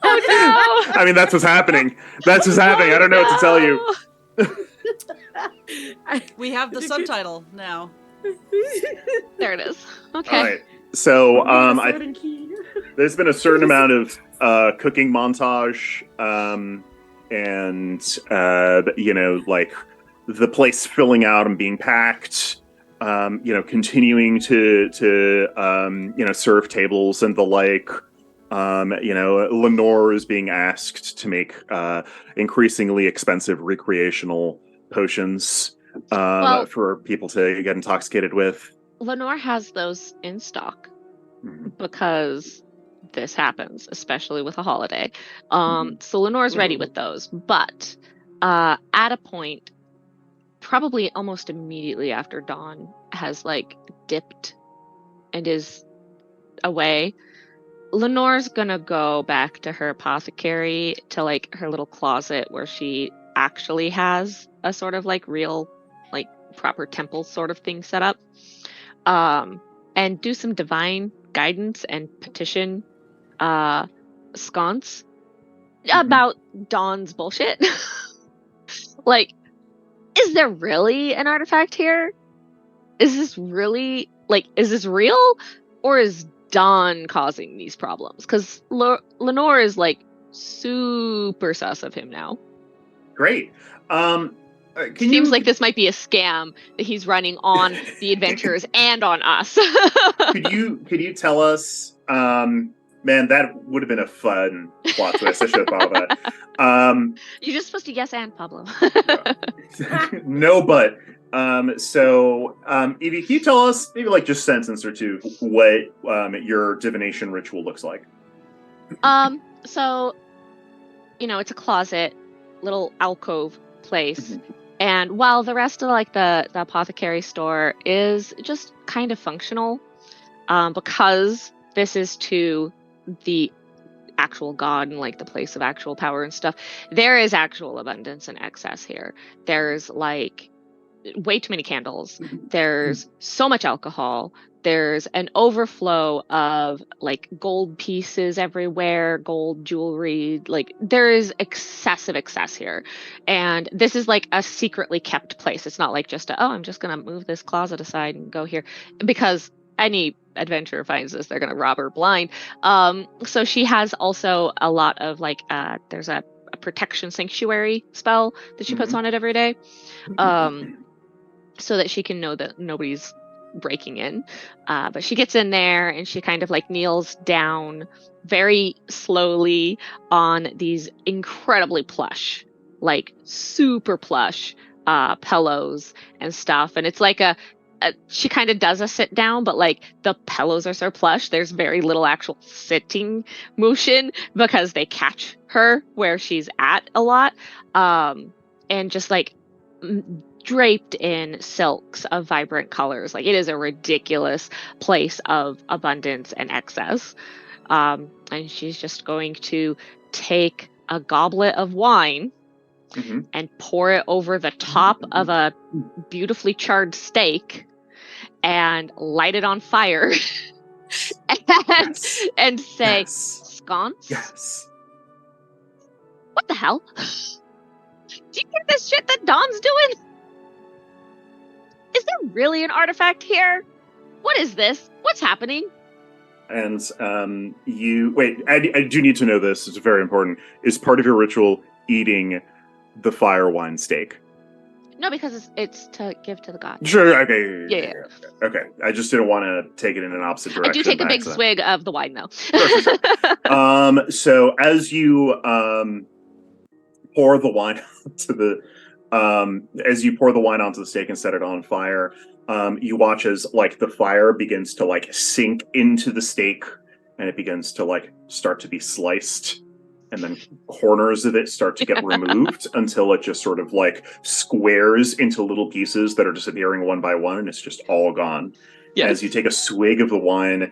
Oh no. I mean, that's what's happening. That's what's happening. I don't know what to tell you. We have the subtitle now. There it is. Okay. All right. So, there's been a certain amount of cooking montage, and like the place filling out and being packed. Continuing to serve tables and the like. Lenore is being asked to make increasingly expensive recreational potions for people to get intoxicated with. Lenore has those in stock because this happens, especially with a holiday. So Lenore's ready with those, but at a point, probably almost immediately after Dawn has like dipped and is away, Lenore's gonna go back to her apothecary, to like her little closet where she actually has a sort of like real, like proper temple sort of thing set up, and do some divine guidance and petition sconce about Dawn's bullshit. Like, is there really an artifact here? Is this really, like, is this real? Or is Don causing these problems? Because Lenore is like super sus of him now. Great. Seems like this might be a scam that he's running on the adventurers and on us. could you tell us? Man, that would have been a fun plot twist. I should have thought of that. You're just supposed to yes and Pablo. No, but Evie, can you tell us maybe like just a sentence or two what your divination ritual looks like? So, it's a closet, little alcove place. And while the rest of like the apothecary store is just kind of functional, because this is to the actual god and like the place of actual power and stuff, there is actual abundance and excess here. There's like way too many candles. There's so much alcohol. There's an overflow of like gold pieces everywhere, gold jewelry. Like there is excessive excess here. And this is like a secretly kept place. It's not like just I'm just going to move this closet aside and go here, because any adventurer finds this, they're going to rob her blind. So she has also a lot of like, there's a protection sanctuary spell that she puts on it every day. So that she can know that nobody's breaking in. But she gets in there and she kind of like kneels down very slowly on these incredibly plush, like super plush pillows and stuff. And it's like she kind of does a sit down, but like the pillows are so plush, there's very little actual sitting motion because they catch her where she's at a lot. And just like draped in silks of vibrant colors. Like it is a ridiculous place of abundance and excess. And she's just going to take a goblet of wine and pour it over the top of a beautifully charred steak and light it on fire and say, sconce? Yes. What the hell? Do you hear this shit that Don's doing? Is there really an artifact here? What is this? What's happening? And I do need to know this. It's very important. Is part of your ritual eating the fire wine steak? No, because it's to give to the god. Sure. Okay. Yeah. Okay. I just didn't want to take it in an opposite direction. I do take a big swig of the wine, though. Sure. So as you pour the wine onto the steak and set it on fire, you watch as like the fire begins to like sink into the steak, and it begins to like start to be sliced, and then corners of it start to get removed until it just sort of like squares into little pieces that are disappearing one by one, and it's just all gone. Yes. As you take a swig of the wine,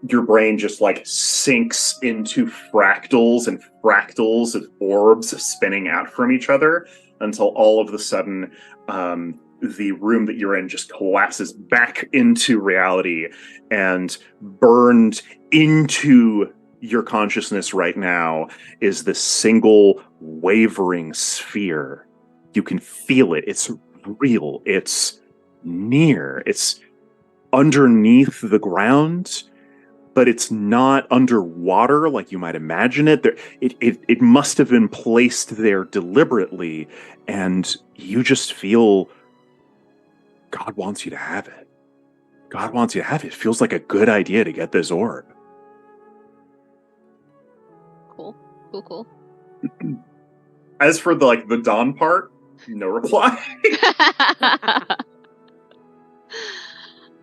your brain just like sinks into fractals of orbs spinning out from each other until all of a sudden the room that you're in just collapses back into reality, and burned into your consciousness right now is this single wavering sphere. You can feel it. It's real. It's near. It's underneath the ground, but it's not underwater like you might imagine it. It must have been placed there deliberately, and you just feel God wants you to have it. God wants you to have it. It feels like a good idea to get this orb. Cool. As for the Dawn part, no reply.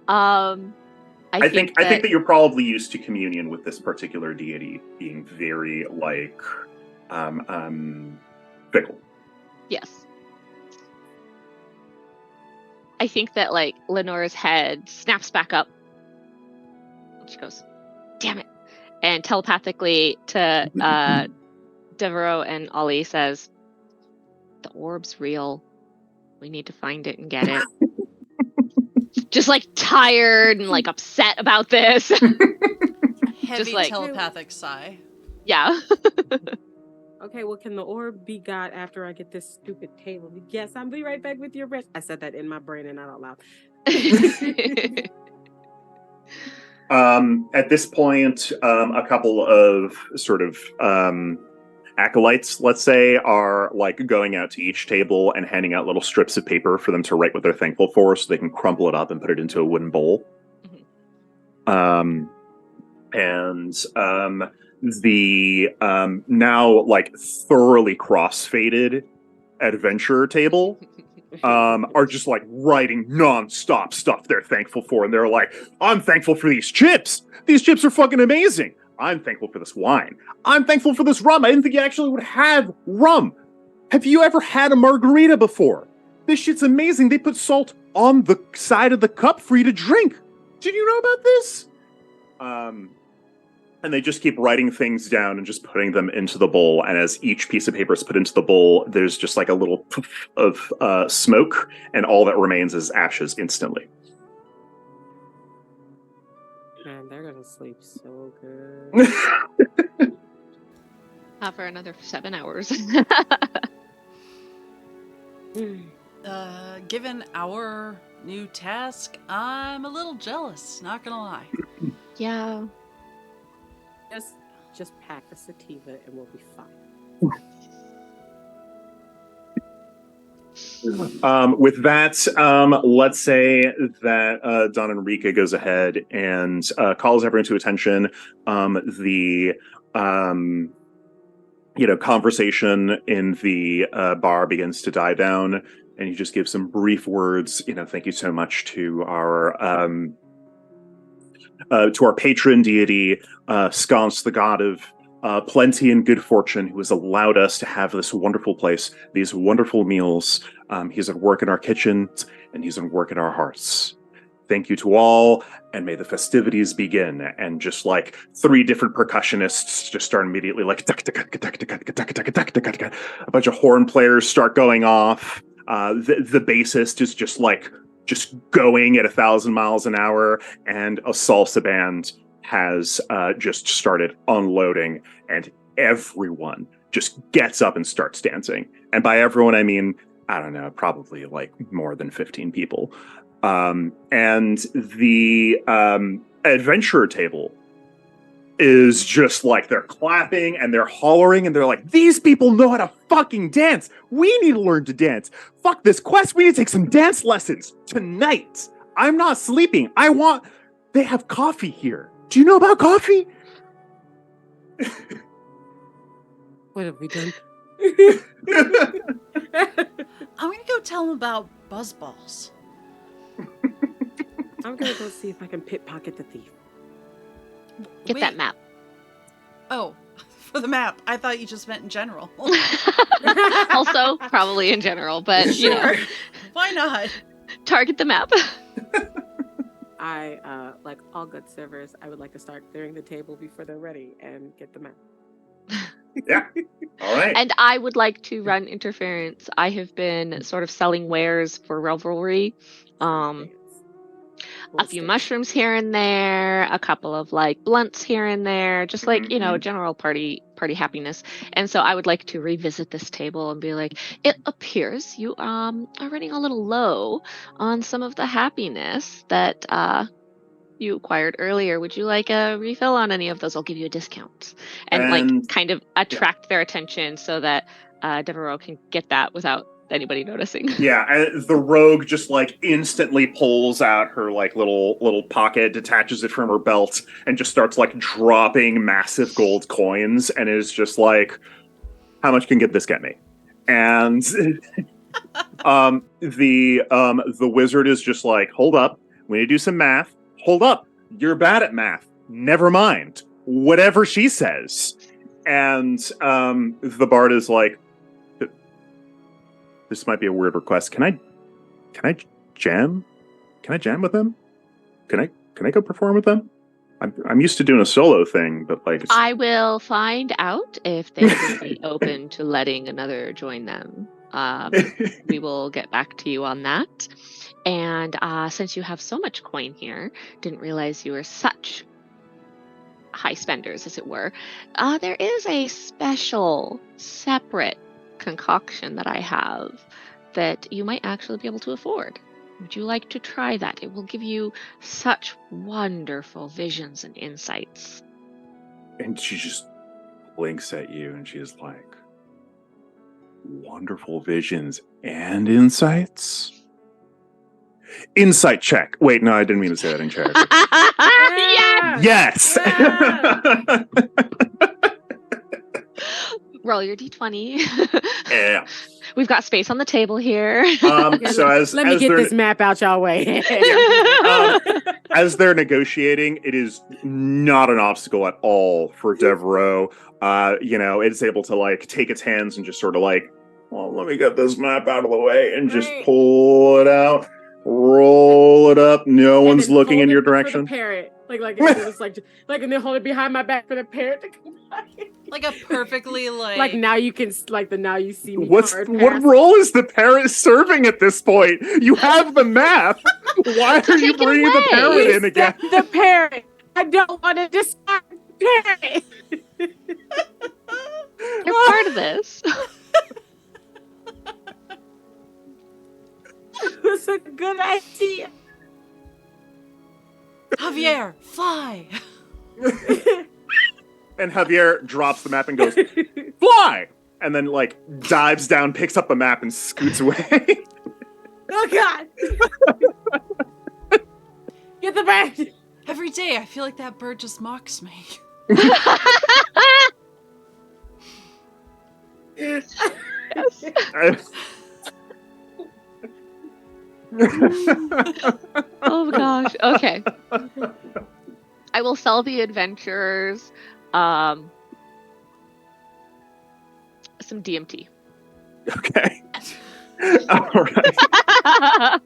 I think that you're probably used to communion with this particular deity being very fickle. Yes. I think that Lenora's head snaps back up. She goes, "Damn it!" and telepathically to Devereaux and Ollie says, "The orb's real. We need to find it and get it." Just tired and upset about this. Heavy telepathic sigh. Yeah. Okay, well, can the orb be got after I get this stupid table? Yes, I'll be right back with your rest. I said that in my brain and not out loud. At this point, a couple of sort of acolytes, let's say, are like going out to each table and handing out little strips of paper for them to write what they're thankful for, so they can crumple it up and put it into a wooden bowl. And the now like thoroughly cross-faded adventure table are just like writing non-stop stuff they're thankful for, and they're like, I'm thankful for these chips. These chips are fucking amazing. I'm thankful for this wine. I'm thankful for this rum. I didn't think you actually would have rum. Have you ever had a margarita before? This shit's amazing. They put salt on the side of the cup for you to drink. Did you know about this? And they just keep writing things down and just putting them into the bowl. And as each piece of paper is put into the bowl, there's just like a little poof of smoke, and all that remains is ashes instantly. Man, they're gonna sleep so good. For another 7 hours. Given our new task, I'm a little jealous, not gonna lie. Yeah. Just pack a sativa and we'll be fine. With that, let's say that Don Enrique goes ahead and calls everyone to attention. The conversation in the bar begins to die down, and he just gives some brief words. Thank you so much to our patron deity, Sconce, the god of plenty and good fortune, who has allowed us to have this wonderful place, these wonderful meals. He's at work in our kitchens, and he's at work in our hearts. Thank you to all, and may the festivities begin. And just like 3 different percussionists just start immediately like a bunch of horn players start going off. The bassist is just going at 1,000 miles an hour, and a salsa band has just started unloading, and everyone just gets up and starts dancing. And by everyone, I mean, I don't know, probably like more than 15 people. And the adventurer table is just like, they're clapping and they're hollering and they're like, these people know how to fucking dance. We need to learn to dance. Fuck this quest. We need to take some dance lessons tonight. I'm not sleeping. They have coffee here. Do you know about coffee? What have we done? I'm gonna go tell them about buzzballs. I'm gonna go see if I can pickpocket the thief. Get that map. Oh, for the map. I thought you just meant in general. Also, probably in general, but Sure. Why not? Target the map. I, like all good servers, I would like to start clearing the table before they're ready and get the map. Yeah. All right. And I would like to run interference. I have been sort of selling wares for Revelry. A few mushrooms here and there, a couple of like blunts here and there, just like, general party happiness. And so I would like to revisit this table and be like, it appears you are running a little low on some of the happiness that you acquired earlier. Would you like a refill on any of those? I'll give you a discount. And like kind of attract their attention so that Devereaux can get that without anybody noticing. Yeah, and the rogue just like instantly pulls out her like little pocket, detaches it from her belt, and just starts like dropping massive gold coins, and is just like, how much can this get me? And the wizard is just like, hold up, we need to do some math. Hold up, you're bad at math. Never mind. Whatever she says. And the bard is like, this might be a weird request. Can I jam? Can I jam with them? Can I go perform with them? I'm used to doing a solo thing, but like I will find out if they would be open to letting another join them. We will get back to you on that. And since you have so much coin here, didn't realize you were such high spenders, as it were. There is a special, separate concoction that I have that you might actually be able to afford. Would you like to try that? It will give you such wonderful visions and insights. And she just blinks at you and she's like, wonderful visions and insights? Insight check. Wait, no, I didn't mean to say that in character. Yes! Yeah. Roll your d20. Yeah. We've got space on the table here. So Let me get this map out y'all way. As they're negotiating, it is not an obstacle at all for Devereaux. It's able to like take its hands and just sort of like, well, let me get this map out of the way and just pull it out, roll it up. No one's looking in your direction. For the parrot. And then hold it behind my back for the parrot to come by. Like a perfectly Like now you can now you see me. What role is the parrot serving at this point? You have the map. Why are you bringing the parrot in again? The parrot. I don't want to discard the parrot. You're part of this. It's a good idea. Javier, fly! And Javier drops the map and goes, fly! And then like dives down, picks up the map and scoots away. Oh God! Get the bird! Every day I feel like that bird just mocks me. Oh gosh. Okay. I will sell the adventurers some DMT. Okay. All right.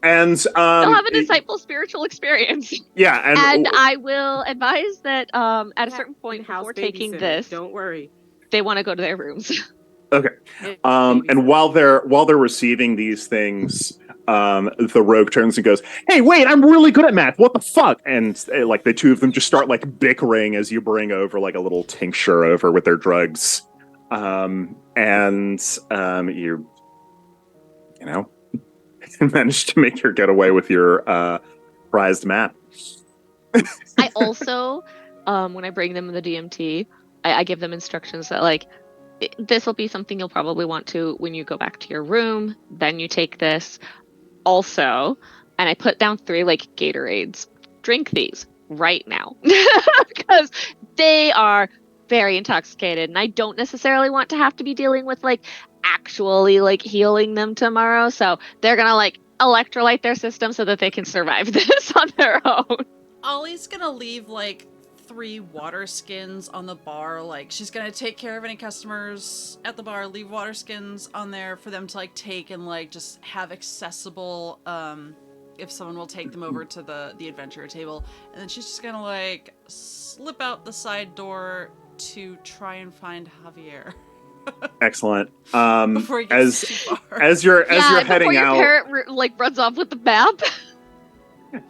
And they'll have an insightful spiritual experience. Yeah, and I will advise that at a certain point before taking this, don't worry, they want to go to their rooms. Okay. And while they're receiving these things, the rogue turns and goes, "Hey, wait! I'm really good at math. What the fuck?" And like the two of them just start like bickering as you bring over like a little tincture over with their drugs, you managed to make your getaway with your prized map. I also, when I bring them the DMT, I give them instructions that like, this will be something you'll probably want to when you go back to your room. Then you take this. Also, and I put down 3 like Gatorades. Drink these right now because they are very intoxicated, and I don't necessarily want to have to be dealing with like actually like healing them tomorrow. So they're gonna like electrolyte their system so that they can survive this on their own. Ollie's gonna leave like 3 water skins on the bar. Like she's gonna take care of any customers at the bar, leave water skins on there for them to like take and like just have accessible if someone will take them over to the adventure table. And then she's just gonna like slip out the side door to try and find Javier. Excellent. Before he gets too far. As you're heading your out, parrot like runs off with the map.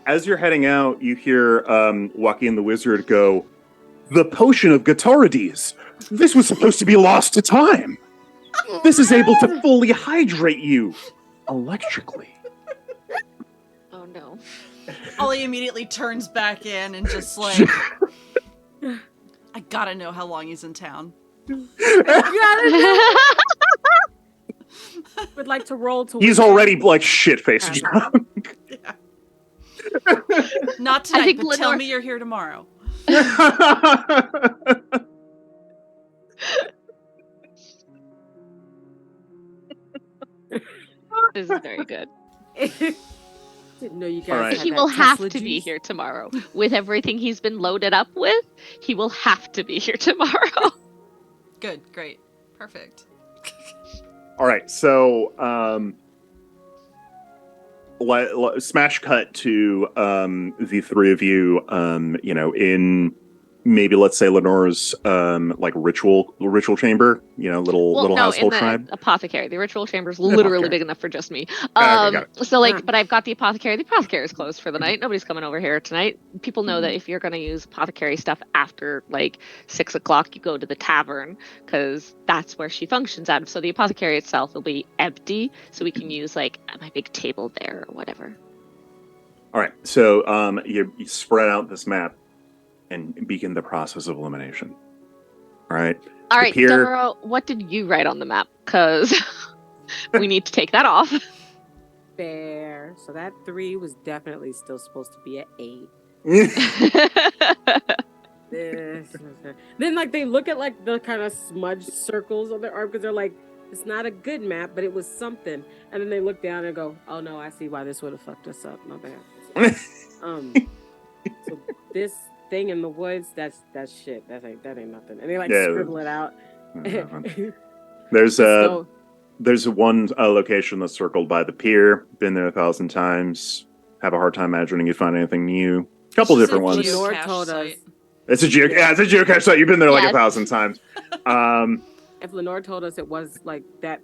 As you're heading out, you hear Joaquin the Wizard go, "The potion of Guitarides. This was supposed to be lost to time. This is able to fully hydrate you electrically." Oh no. Ollie immediately turns back in and just like, I gotta know how long he's in town. Would like to roll to. He's already like shit-faced drunk. Yeah. Not tonight, but tell me you're here tomorrow. This is very good. Didn't know you guys. All right. He will have to be here tomorrow. With everything he's been loaded up with, he will have to be here tomorrow. Good, great, perfect. All right, so smash cut to the 3 of you, in maybe let's say Lenore's like ritual chamber, little no, in household the shrine. apothecary. The ritual chamber is literally Apothecary. big enough for just me. Okay, got it. So like, but I've got the apothecary. The apothecary is closed for the night. Nobody's coming over here tonight. People know that if you're going to use apothecary stuff after like 6 o'clock, you go to the tavern because that's where she functions out of. So the apothecary itself will be empty, so we can use like my big table there or whatever. All right, so you spread out this map and begin the process of elimination. All right. All right, Devereaux, what did you write on the map? Because we need to take that off. Fair. So that 3 was definitely still supposed to be an 8. Then like they look at like the kind of smudged circles on their arm because they're like, it's not a good map, but it was something. And then they look down and go, oh no, I see why this would have fucked us up. My bad. So this thing in the woods, that's shit. That ain't nothing. And they like scribble it out. There's one location that's circled by the pier. Been there 1,000 times. Have a hard time imagining you'd find anything new. A couple different ones. Lenore told us. It's a geocache site. You've been there like 1,000 times. If Lenore told us it was like that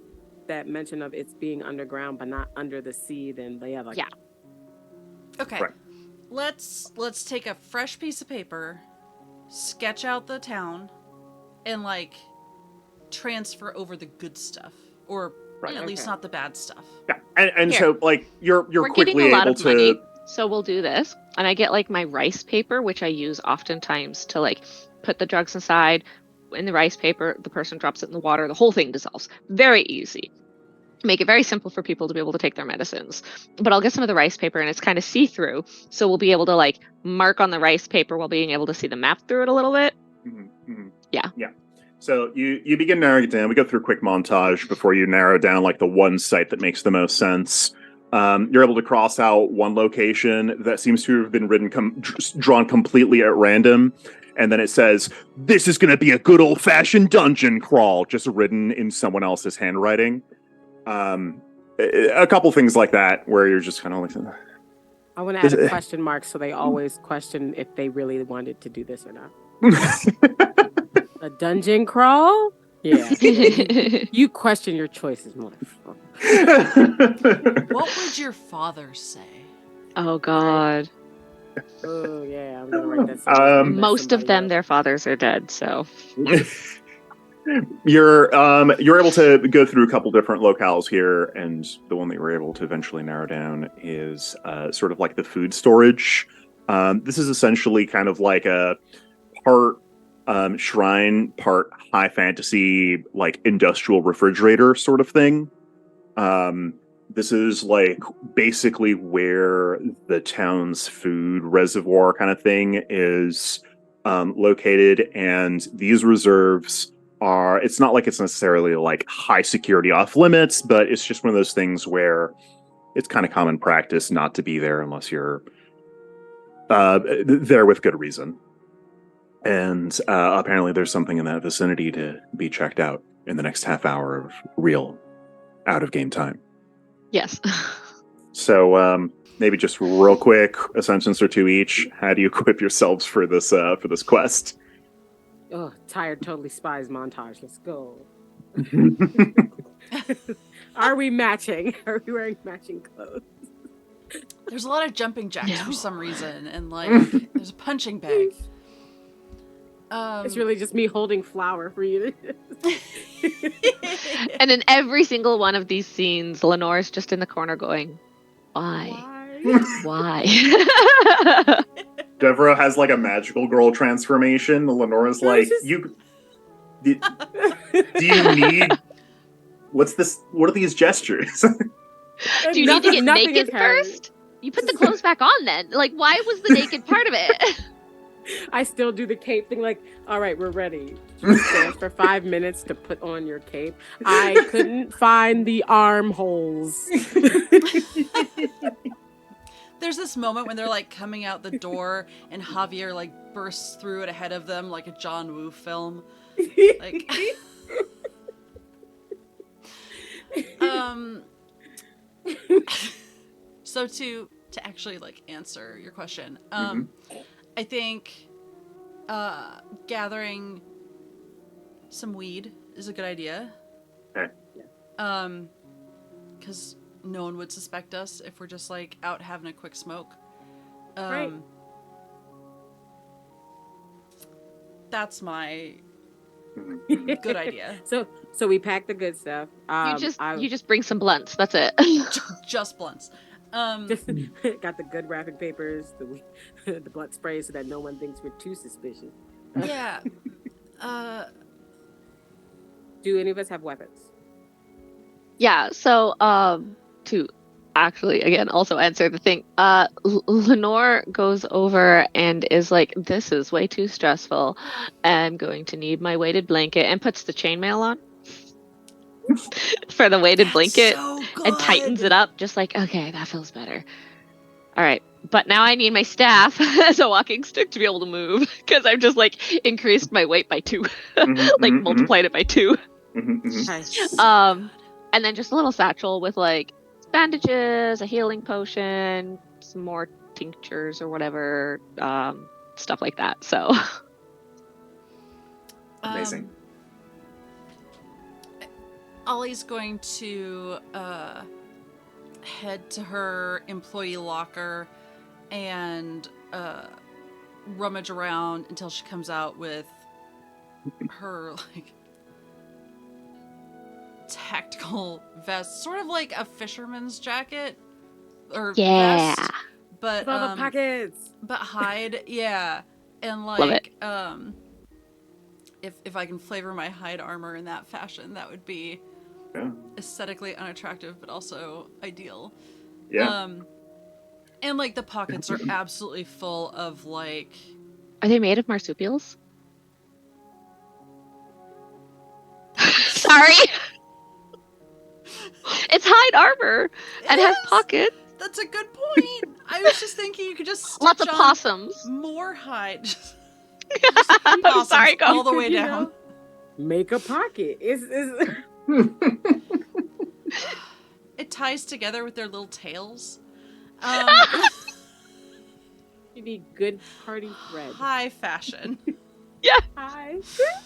mention of it's being underground but not under the sea, then they have like Okay. Right. Let's take a fresh piece of paper, sketch out the town, and like transfer over the good stuff, or at least not the bad stuff. Yeah, and so like you're quickly getting a lot able of to. money, so we'll do this, and I get like my rice paper, which I use oftentimes to like put the drugs inside. In the rice paper, the person drops it in the water, the whole thing dissolves. Very easy. Make it very simple for people to be able to take their medicines. But I'll get some of the rice paper and it's kind of see-through, so we'll be able to like mark on the rice paper while being able to see the map through it a little bit. Yeah. So you begin narrowing it down. We go through a quick montage before you narrow down like the one site that makes the most sense. You're able to cross out one location that seems to have been drawn completely at random. And then it says, this is going to be a good old-fashioned dungeon crawl, just written in someone else's handwriting. A couple things like that, where you're just kind of like... I want to add a question mark, so they always question if they really wanted to do this or not. A dungeon crawl? Yeah. You question your choices more. What would your father say? Oh, God. Oh, yeah. I'm going to write that. Most of them, their fathers are dead, so... You're able to go through a couple different locales here, and the one that you were able to eventually narrow down is sort of like the food storage. This is essentially kind of like a part shrine, part high fantasy, like industrial refrigerator sort of thing. This is like basically where the town's food reservoir kind of thing is located, and these reserves are, it's not like it's necessarily like high security off limits, but it's just one of those things where it's kind of common practice not to be there unless you're there with good reason. And apparently there's something in that vicinity to be checked out in the next half hour of real out of game time. Yes. So maybe just real quick, a sentence or two each. How do you equip yourselves for this quest? Oh, tired totally spies montage. Let's go. Are we matching? Are we wearing matching clothes? There's a lot of jumping jacks for some reason, and like there's a punching bag. It's really just me holding flour for you to... And in every single one of these scenes, Lenore's just in the corner going, why? Why? Devereaux has like a magical girl transformation. Lenora's like, do you need... What's this? What are these gestures? Do you need to get naked first? You put the clothes back on then. Like, why was the naked part of it? I still do the cape thing, like, all right, we're ready. You stand for 5 minutes to put on your cape. I couldn't find the armholes. There's this moment when they're like coming out the door and Javier like bursts through it ahead of them like a John Woo film. Like so to actually like answer your question, I think gathering some weed is a good idea. Okay. Because no one would suspect us if we're just like out having a quick smoke. Right. That's my Mhm. good idea. So we pack the good stuff. You just bring some blunts. That's it. Just blunts. Just got the good wrapping papers, the blunt spray, so that no one thinks we're too suspicious. Yeah. Do any of us have weapons? Yeah, so to actually again also answer the thing, Lenore goes over and is like, this is way too stressful. I'm going to need my weighted blanket, and puts the chainmail on for the weighted blanket So and tightens it up, just like, okay, that feels better. All right, but now I need my staff as a walking stick to be able to move, because I've just like increased my weight by 2, like multiplied it by 2. Nice. And then just a little satchel with like bandages, a healing potion, some more tinctures or whatever, stuff like that. So Amazing. Ollie's going to head to her employee locker and rummage around until she comes out with her like tactical vest, sort of like a fisherman's jacket or vest, but All the pockets. but hide, yeah, and Love it. like if I can flavor my hide armor in that fashion, that would be Yeah. aesthetically unattractive, but also ideal. Yeah. And like the pockets are absolutely full of like. are they made of marsupials? Sorry. It's hide armor and has Yes! pockets. That's a good point. I was just thinking you could just stitch Lots of on possums. more hide. Just I'm possums sorry, go. all the You way could, you down. know, make a pocket. It's It ties together with their little tails. you need good party thread. High fashion. Hi.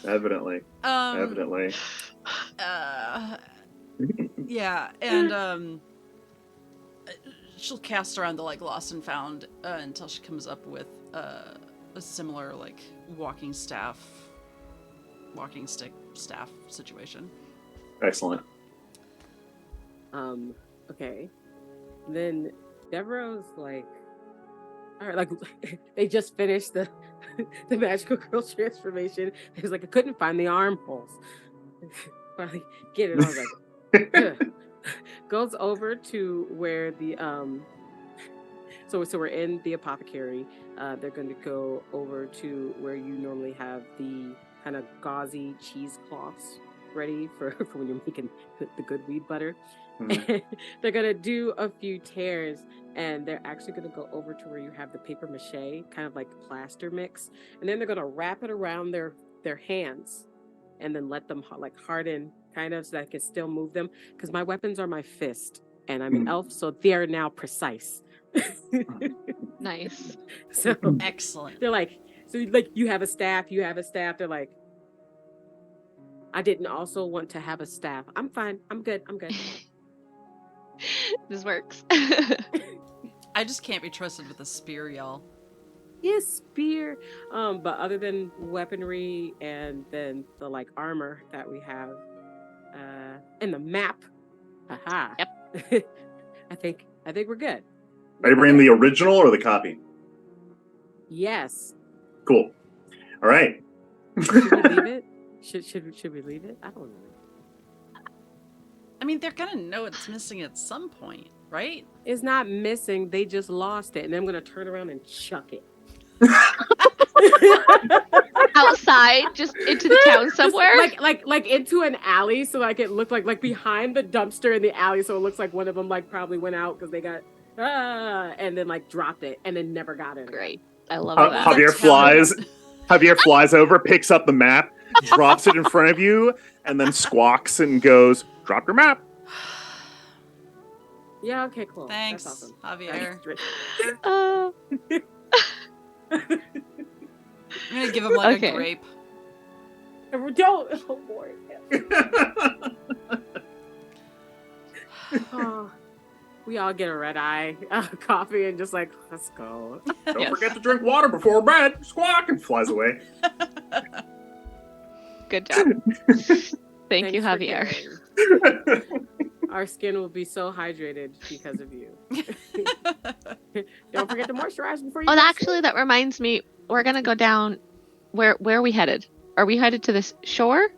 Evidently. Evidently. Yeah, and she'll cast around the like lost and found until she comes up with a similar like walking stick staff situation. Excellent. Okay. Then Devereaux's like, all right, like they just finished the magical girl transformation. He's like, I couldn't find the armholes. Finally get it. I was like, ugh. Goes over to where the so we're in the apothecary. They're going to go over to where you normally have the kind of gauzy cheesecloths ready for when you're making the good weed butter. Mhm. They're gonna do a few tears, and they're actually gonna go over to where you have the paper mache, kind of like plaster mix, and then they're gonna wrap it around their hands, and then let them like harden, kind of, so that I can still move them. Because my weapons are my fist, and I'm an elf, so they are now precise. Nice. So Excellent. they're like, so like you have a staff, you have a staff. They're like, I didn't also want to have a staff. I'm fine. I'm good. I'm good. This works. I just can't be trusted with a spear, y'all. Yes, spear. But other than weaponry and then the like armor that we have, and the map, haha. Yep. I think we're good. Are you bringing the original or the copy? Yes. Cool. All right. Should we leave it? Should we leave it? I don't know. I mean, they're gonna know it's missing at some point, right? It's not missing. They just lost it, and I'm gonna turn around and chuck it. Outside, just into the town somewhere. like into an alley, so like it looked like behind the dumpster in the alley, so it looks like one of them like probably went out because they got and then like dropped it and then never got it. Great. I love that. Javier flies over, picks up the map, drops it in front of you, and then squawks and goes, "Drop your map." Yeah. Okay. Cool. Thanks, That's awesome. Javier. Uh, And gonna give him like Okay. a grape. Don't. Oh boy. Oh, we all get a red eye, coffee, and just like, let's go. Don't Yes. forget to drink water before bed. Squawk, and flies away. Good job. Thank you, Thanks for Javier. caring. Our skin will be so hydrated because of you. Don't forget to moisturize before you. Oh, go to actually, sleep. that reminds me. We're gonna go down. Where are we headed? Are we headed to this shore?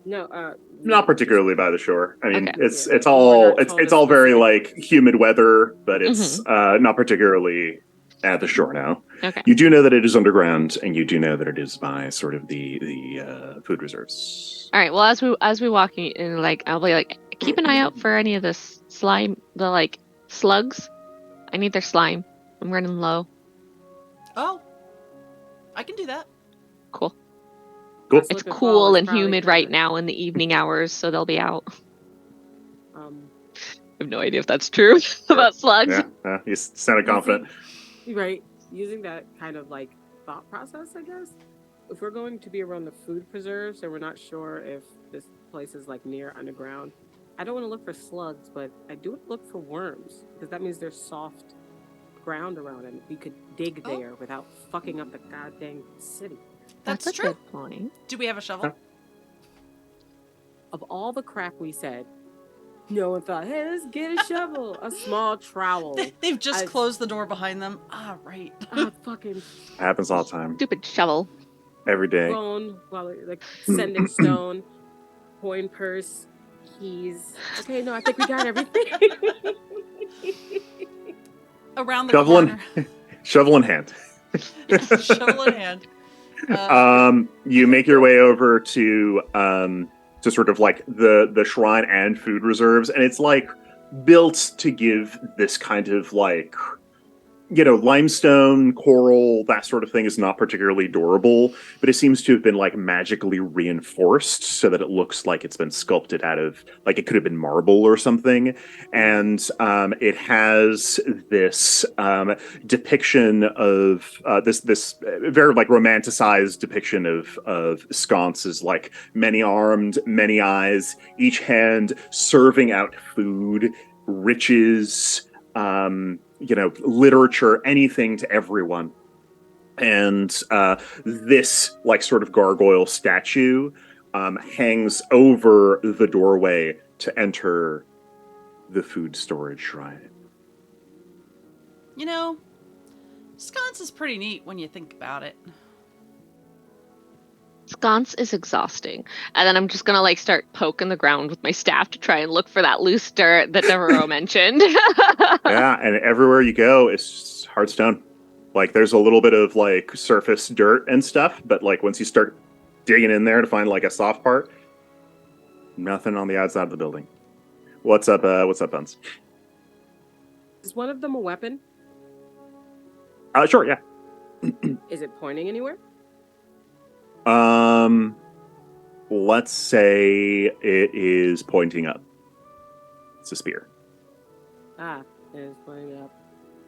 No, Not particularly by the shore. I mean, Okay. it's Yeah, it's you were all not it's told it's a all very specific like place. humid weather, but it's not particularly at the shore now. Okay. You do know that it is underground, and you do know that it is by sort of the food reserves. All right. Well, as we walk in, like I'll be like, keep an eye out for any of this slime, the like slugs. I need their slime. I'm running low. Oh, I can do that. Cool. Cool. Slip It's and fall cool is and probably humid for right the- now in the evening hours, so they'll be out. I Um, have no idea if that's true about slugs. Yeah, you sounded confident. Right. Using that kind of like thought process, I guess. If we're going to be around the food preserves and we're not sure if this place is like near underground, I don't want to look for slugs, but I do look for worms because that means there's soft ground around and we could dig Oh. there without fucking up the goddamn city. That's a true. good point. Do we have a shovel? Of all the crap we said, no one thought, hey, let's get a shovel, a small trowel. They've just I- closed the door behind them. Ah, right. Fucking Happens all the time, Stupid shovel. every day. phone, well, like sending stone, coin purse, keys. Okay, no, I think we got everything. Around the Shovel in, corner. shovel in hand. Shovel in hand. You make your way over to sort of like the shrine and food reserves, and it's like built to give this kind of like, you know, limestone, coral, that sort of thing is not particularly durable, but it seems to have been like magically reinforced so that it looks like it's been sculpted out of, like it could have been marble or something. And it has this depiction of this very like romanticized depiction of sconces, like many armed, many eyes, each hand serving out food, riches, you know, literature, anything to everyone. And this like sort of gargoyle statue hangs over the doorway to enter the food storage shrine. You know, sconce is pretty neat when you think about it. Sconce is exhausting. And then I'm just gonna like start poking the ground with my staff to try and look for that loose dirt that Devereaux mentioned. Yeah, and everywhere you go, it's just hard stone. Like there's a little bit of like surface dirt and stuff, but like once you start digging in there to find like a soft part, nothing on the outside of the building. What's up, Bunz? Is one of them a weapon? Sure, yeah. Is it pointing anywhere? Let's say it is pointing up. It's a spear. Ah, it is pointing up.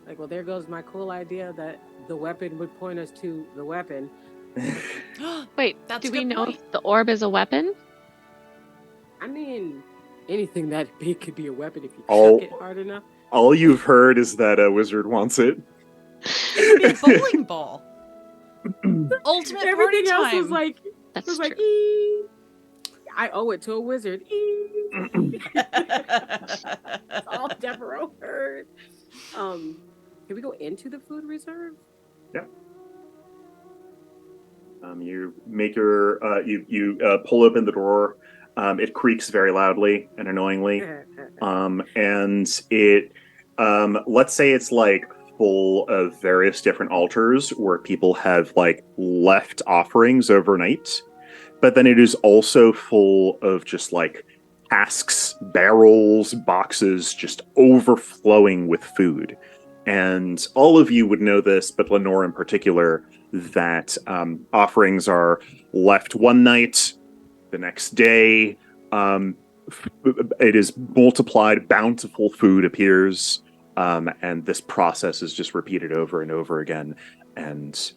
Like, well, there goes my cool idea that the weapon would point us to the weapon. Wait, That's do a we good know point. if the orb is a weapon? I mean, anything that big could be a weapon if you Oh. chuck it hard enough. All you've heard is that a wizard wants it. It could be a bowling ball. Ultimate party Everything else time. was like, That's was true. like, "Ee." I owe it to a wizard. Ee. That's all Devereaux heard. Can we go into the food reserve? You make your you pull open the door. It creaks very loudly and annoyingly, and it let's say it's like full of various different altars where people have like left offerings overnight, but then it is also full of just like casks, barrels, boxes, just overflowing with food. And all of you would know this, but Lenore in particular, that offerings are left one night, the next day it is multiplied, bountiful food appears, and this process is just repeated over and over again. And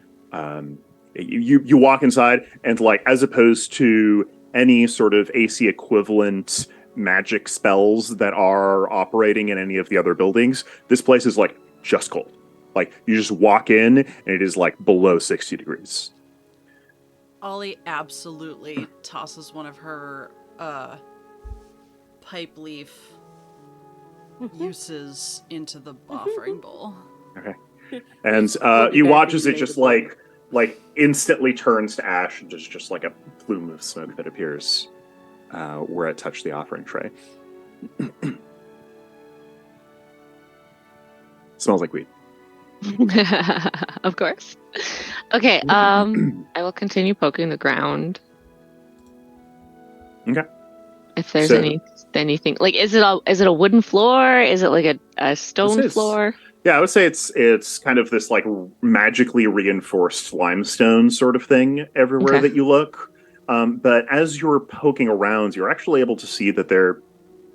You walk inside, and like as opposed to any sort of AC equivalent magic spells that are operating in any of the other buildings, this place is like just cold. Like you just walk in and it is like below 60 degrees. Ollie absolutely tosses one of her pipe leaf uses into the offering bowl. Okay. And you watch as it just like instantly turns to ash and just like a plume of smoke that appears where it touched the offering tray. Smells like weed. Of course. Okay, I will continue poking the ground. Okay. If there's anything, like, is it a wooden floor? Is it like a stone floor? Yeah, I would say it's kind of this like magically reinforced limestone sort of thing everywhere that you look. But as you're poking around, you're actually able to see that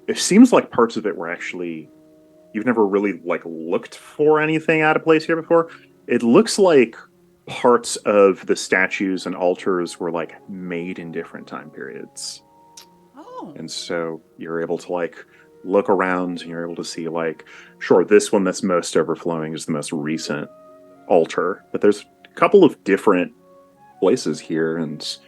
it seems like parts of it were actually, you've never really like looked for anything out of place here before. It looks like parts of the statues and altars were like made in different time periods. Oh. And so you're able to like look around and you're able to see like, sure, this one that's most overflowing is the most recent altar, but there's a couple of different places here and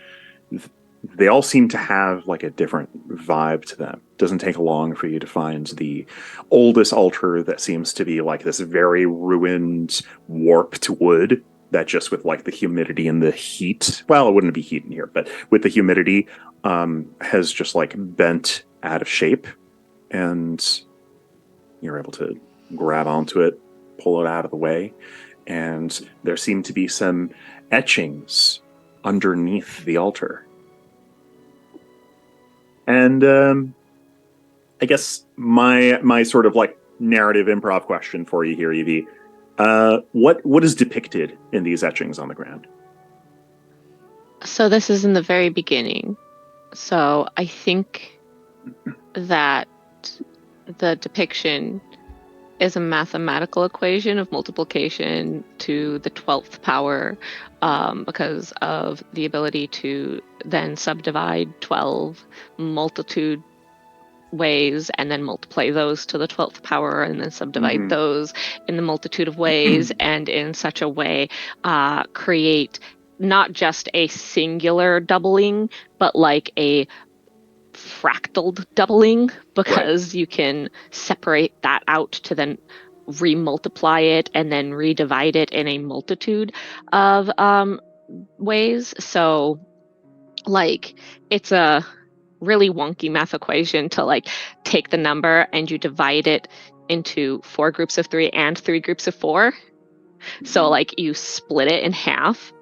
they all seem to have like a different vibe to them. It doesn't take long for you to find the oldest altar that seems to be like this very ruined, warped wood that just with like the humidity and the heat, well, it wouldn't be heat in here, but with the humidity, has just like bent out of shape, and you're able to grab onto it, pull it out of the way, and there seem to be some etchings underneath the altar. And I guess my sort of like narrative improv question for you here, Evie, what is depicted in these etchings on the ground? So this is in the very beginning. So I think that the depiction is a mathematical equation of multiplication to the 12th power, because of the ability to then subdivide 12 multitude ways and then multiply those to the 12th power and then subdivide those in the multitude of ways and in such a way create not just a singular doubling but like a fractal doubling, because you can separate that out to then remultiply it and then redivide it in a multitude of ways. So like it's a really wonky math equation to like take the number and you divide it into 4 groups of 3 and 3 groups of 4. So like you split it in half,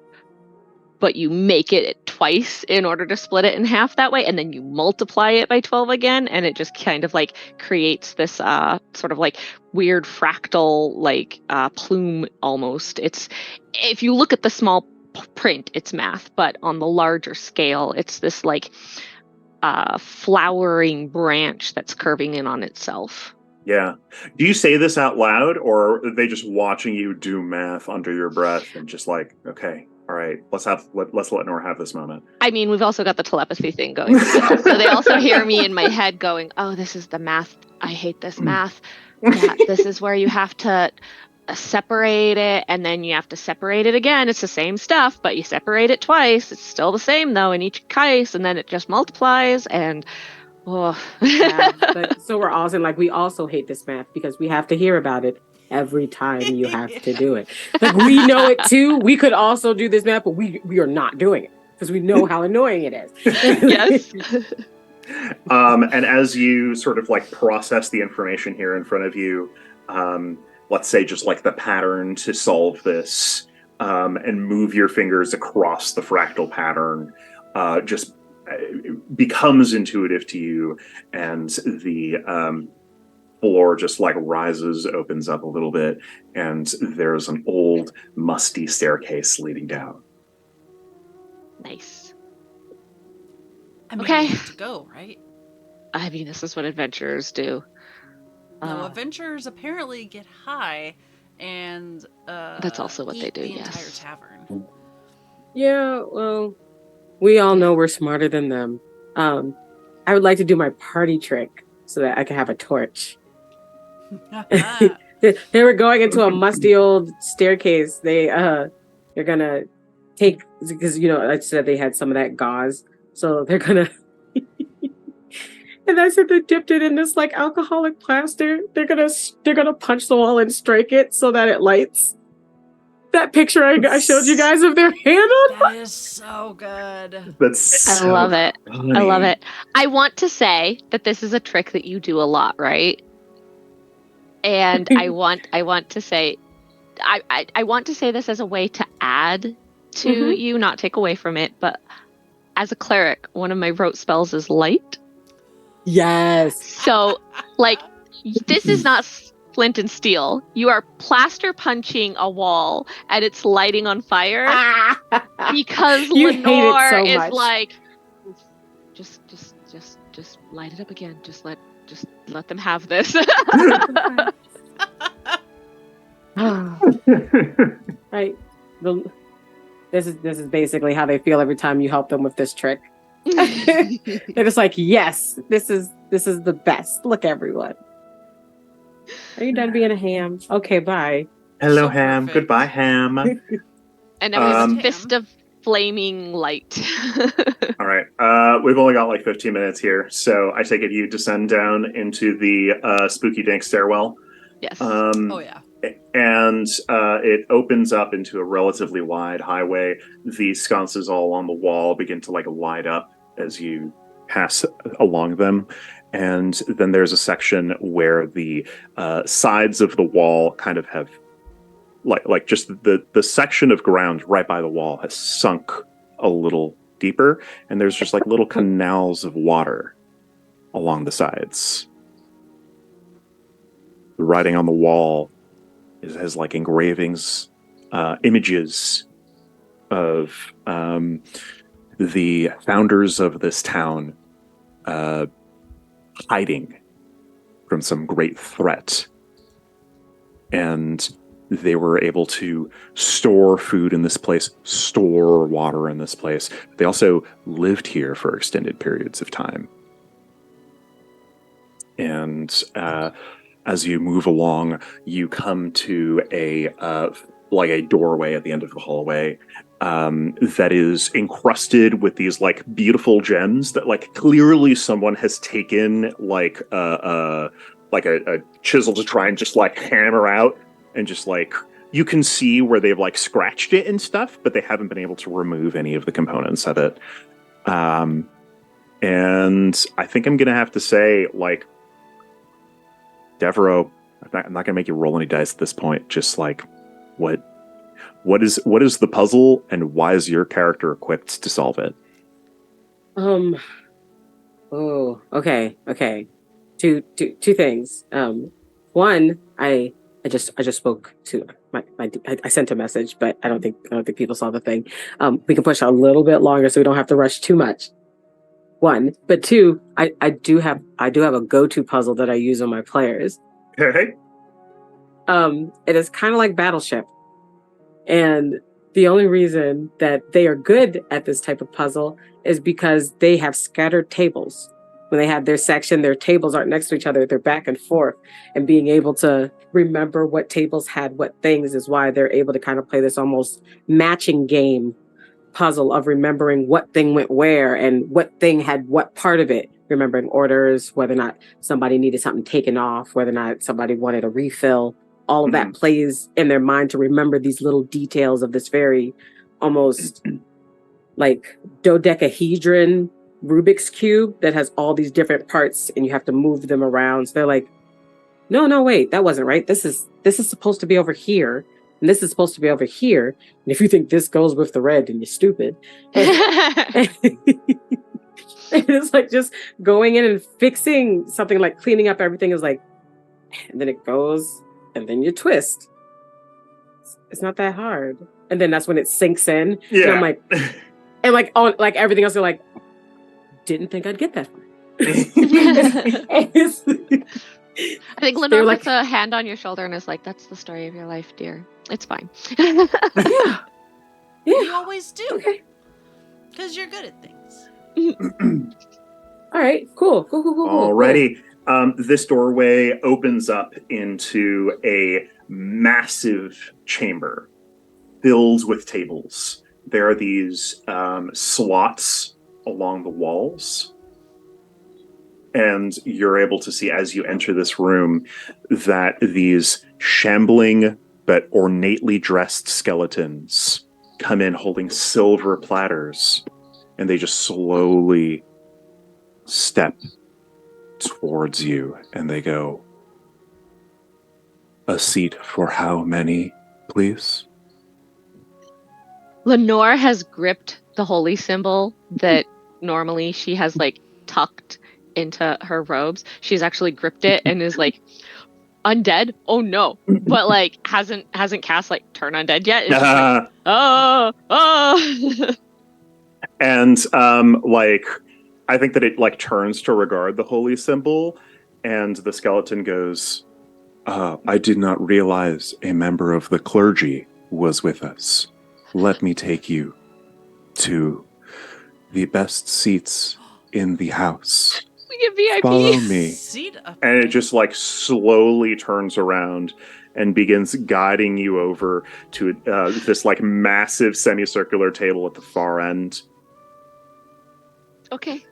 but you make it twice in order to split it in half that way, and then you multiply it by 12 again, and it just kind of like creates this sort of like weird fractal like plume almost. It's, if you look at the small print, it's math, but on the larger scale, it's this like flowering branch that's curving in on itself. Yeah. Do you say this out loud, or are they just watching you do math under your breath and just like, okay, all right, let's let Nora have this moment? I mean, we've also got the telepathy thing going. So they also hear me in my head going, oh, this is the math. I hate this math. Yeah, this is where you have to separate it, and then you have to separate it again. It's the same stuff, but you separate it twice. It's still the same, though, in each case, and then it just multiplies, and but so we're all saying like we also hate this math because we have to hear about it every time you have to do it. Like we know it too. We could also do this math, but we are not doing it because we know how annoying it is. Yes. And as you sort of like process the information here in front of you, let's say just like the pattern to solve this, and move your fingers across the fractal pattern, just becomes intuitive to you, and the floor just like rises, opens up a little bit, and there's an old musty staircase leading down. Nice. I mean, Okay. we have to go, right? I mean, this is what adventurers do. No, adventurers apparently get high and that's also what they eat do, the yes. entire tavern. Yeah, well, we all know we're smarter than them. I would like to do my party trick so that I can have a torch. They were going into a musty old staircase. They're gonna take, because I said they had some of that gauze, so they're gonna. And I said they dipped it in this like alcoholic plaster. They're gonna punch the wall and strike it so that it lights. That picture I showed you guys of their hand on. That is so good. That's I so love it. funny. I love it. I want to say that this is a trick that you do a lot, right? And I want to say, I want to say this as a way to add to Mhm. you, not take away from it. But as a cleric, one of my rote spells is light. Yes. So, like, this is not flint and steel. You are plaster punching a wall and it's lighting on fire because You hate it Lenore so is much. like, just light it up again. Just let them have this. Right. This is basically how they feel every time you help them with this trick. They're just like, yes, this is the best. Look, everyone. Are you done being a ham? Okay, bye. Hello, So Ham. perfect. Goodbye, Ham. And now we have a Um, fist of flaming light. All right. We've only got like 15 minutes here, so I take it you descend down into the spooky dank stairwell. Yes. Oh yeah. And it opens up into a relatively wide highway. The sconces all on the wall begin to like light up as you pass along them. And then there's a section where the sides of the wall kind of have like just the section of ground right by the wall has sunk a little deeper, and there's just like little canals of water along the sides. The writing on the wall has like engravings, images of the founders of this town hiding from some great threat. And they were able to store food in this place, store water in this place. They also lived here for extended periods of time. And as you move along, you come to a doorway at the end of the hallway that is encrusted with these like beautiful gems that like clearly someone has taken like a chisel to try and just like hammer out, and just like you can see where they've like scratched it and stuff, but they haven't been able to remove any of the components of it. And I think I'm gonna have to say, like, Devereaux, I'm not gonna make you roll any dice at this point. Just like, what is the puzzle, and why is your character equipped to solve it? Oh, okay. Two things. One, I just spoke to I sent a message, but I don't think people saw the thing. We can push a little bit longer so we don't have to rush too much. One, but two, I do have a go-to puzzle that I use on my players. Okay. It is kind of like Battleship, and the only reason that they are good at this type of puzzle is because they have scattered tables. When they have their section, their tables aren't next to each other, they're back and forth. And being able to remember what tables had what things is why they're able to kind of play this almost matching game puzzle of remembering what thing went where and what thing had what part of it. Remembering orders, whether or not somebody needed something taken off, whether or not somebody wanted a refill. All of that plays in their mind to remember these little details of this very almost like dodecahedron Rubik's Cube that has all these different parts and you have to move them around. So they're like, no, wait, that wasn't right. This is supposed to be over here. And this is supposed to be over here. And if you think this goes with the red, then you're stupid. And it's like just going in and fixing something, like cleaning up everything is like, and then it goes, and then you twist. It's not that hard. And then that's when it sinks in. Yeah. And I'm like, and like on like everything else, you're like, didn't think I'd get that far. I think Lenore puts a hand on your shoulder and is like, "That's the story of your life, dear. It's fine." Yeah. Yeah. You always do. Okay. Because you're good at things. All right. Cool. Alrighty. This doorway opens up into a massive chamber filled with tables. There are these slots along the walls. And you're able to see as you enter this room that these shambling but ornately dressed skeletons come in holding silver platters, and they just slowly step towards you, and they go, "A seat for how many, please?" Lenore has gripped the holy symbol that normally she has like tucked into her robes. She's actually gripped it and is like, undead? Oh no. But like hasn't cast like turn undead yet. It's just like, oh. And like, I think that it like turns to regard the holy symbol, and the skeleton goes, "I did not realize a member of the clergy was with us. Let me take you to the best seats in the house. We get VIP. Follow me." Seat up. And it just like slowly turns around and begins guiding you over to this like massive semicircular table at the far end. Okay.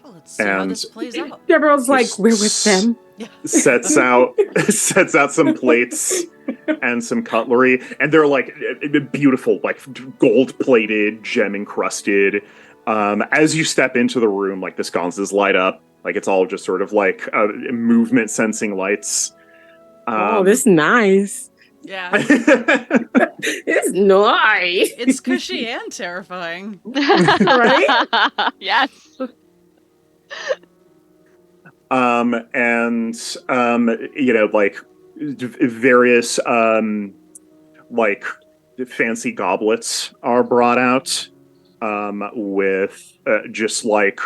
Well, let's see how And this plays out. Everyone's like, we're with them. Yeah. sets out some plates and some cutlery, and they're like beautiful, like gold plated, gem encrusted. As you step into the room, like the sconces light up, like it's all just sort of like movement sensing lights. Oh, this is nice. Yeah. It's nice. It's cushy and terrifying. Right? Yes. And you know, like various like fancy goblets are brought out with just like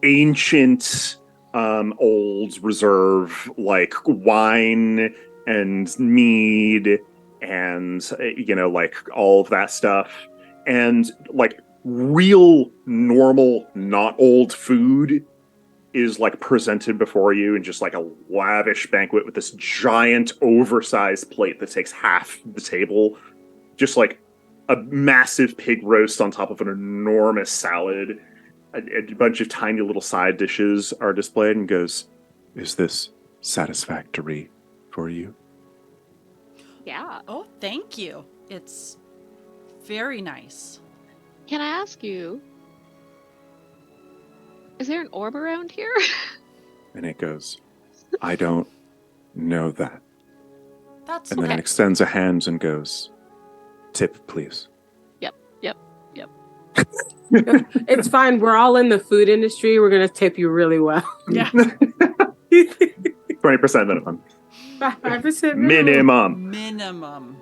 ancient old reserve like wine and mead and you know, like all of that stuff, and like real normal not old food is like presented before you in just like a lavish banquet with this giant oversized plate that takes half the table. Just like a massive pig roast on top of an enormous salad. A bunch of tiny little side dishes are displayed, and goes, "Is this satisfactory for you?" Yeah. Oh, thank you. It's very nice. Can I ask you, is there an orb around here? And it goes, "I don't know that." That's And then okay. it extends a hand and goes, "Tip, please." It's fine. We're all in the food industry. We're going to tip you really well. Yeah. 20% minimum. 5% Minimum. Minimum.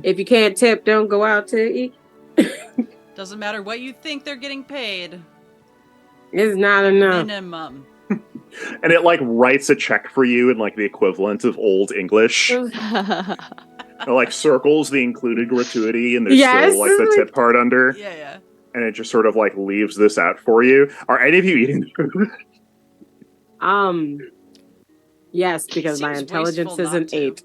If you can't tip, don't go out to eat. Doesn't matter what you think they're getting paid. It's not enough. Minimum. And it like writes a check for you in like the equivalent of Old English. It like circles the included gratuity, and there's still like the tip part under. Yeah, yeah. And it just sort of like leaves this out for you. Are any of you eating the food? Yes, because my Seems intelligence wasteful is not an to. 8.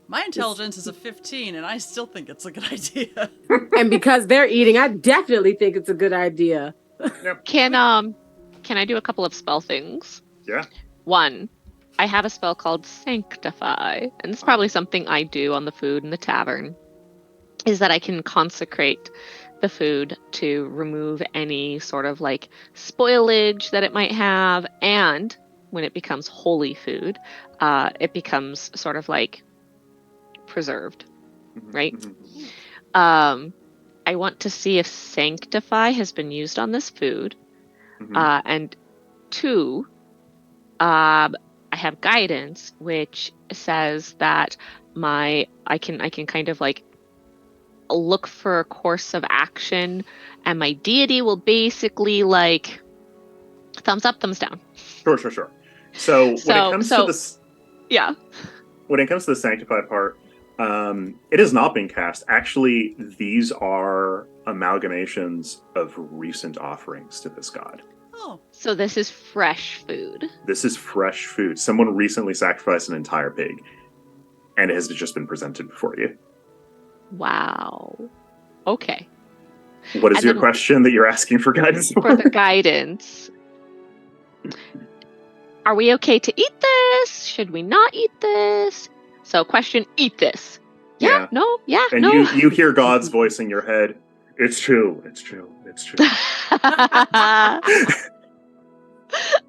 My intelligence is a 15, and I still think it's a good idea. And because they're eating, I definitely think it's a good idea. Can I do a couple of spell things? Yeah. One, I have a spell called Sanctify, and it's probably something I do on the food in the tavern, is that I can consecrate the food to remove any sort of like spoilage that it might have, and when it becomes holy food, it becomes sort of like preserved, right? I want to see if Sanctify has been used on this food. And 2, I have guidance, which says that I can kind of like look for a course of action, and my deity will basically like thumbs up, thumbs down. Sure. So when it comes to this, yeah. when it comes to the sanctify part, It has not been cast. Actually, these are amalgamations of recent offerings to this god. Oh, So this is fresh food. This is fresh food. Someone recently sacrificed an entire pig, and it has just been presented before you. Wow. Okay. What is And your then- question that you're asking for guidance For the guidance. Are we okay to eat this? Should we not eat this? So question, eat this. Yeah, Yeah. no, yeah, And no. you hear God's voice in your head. It's true. It's true. It's true.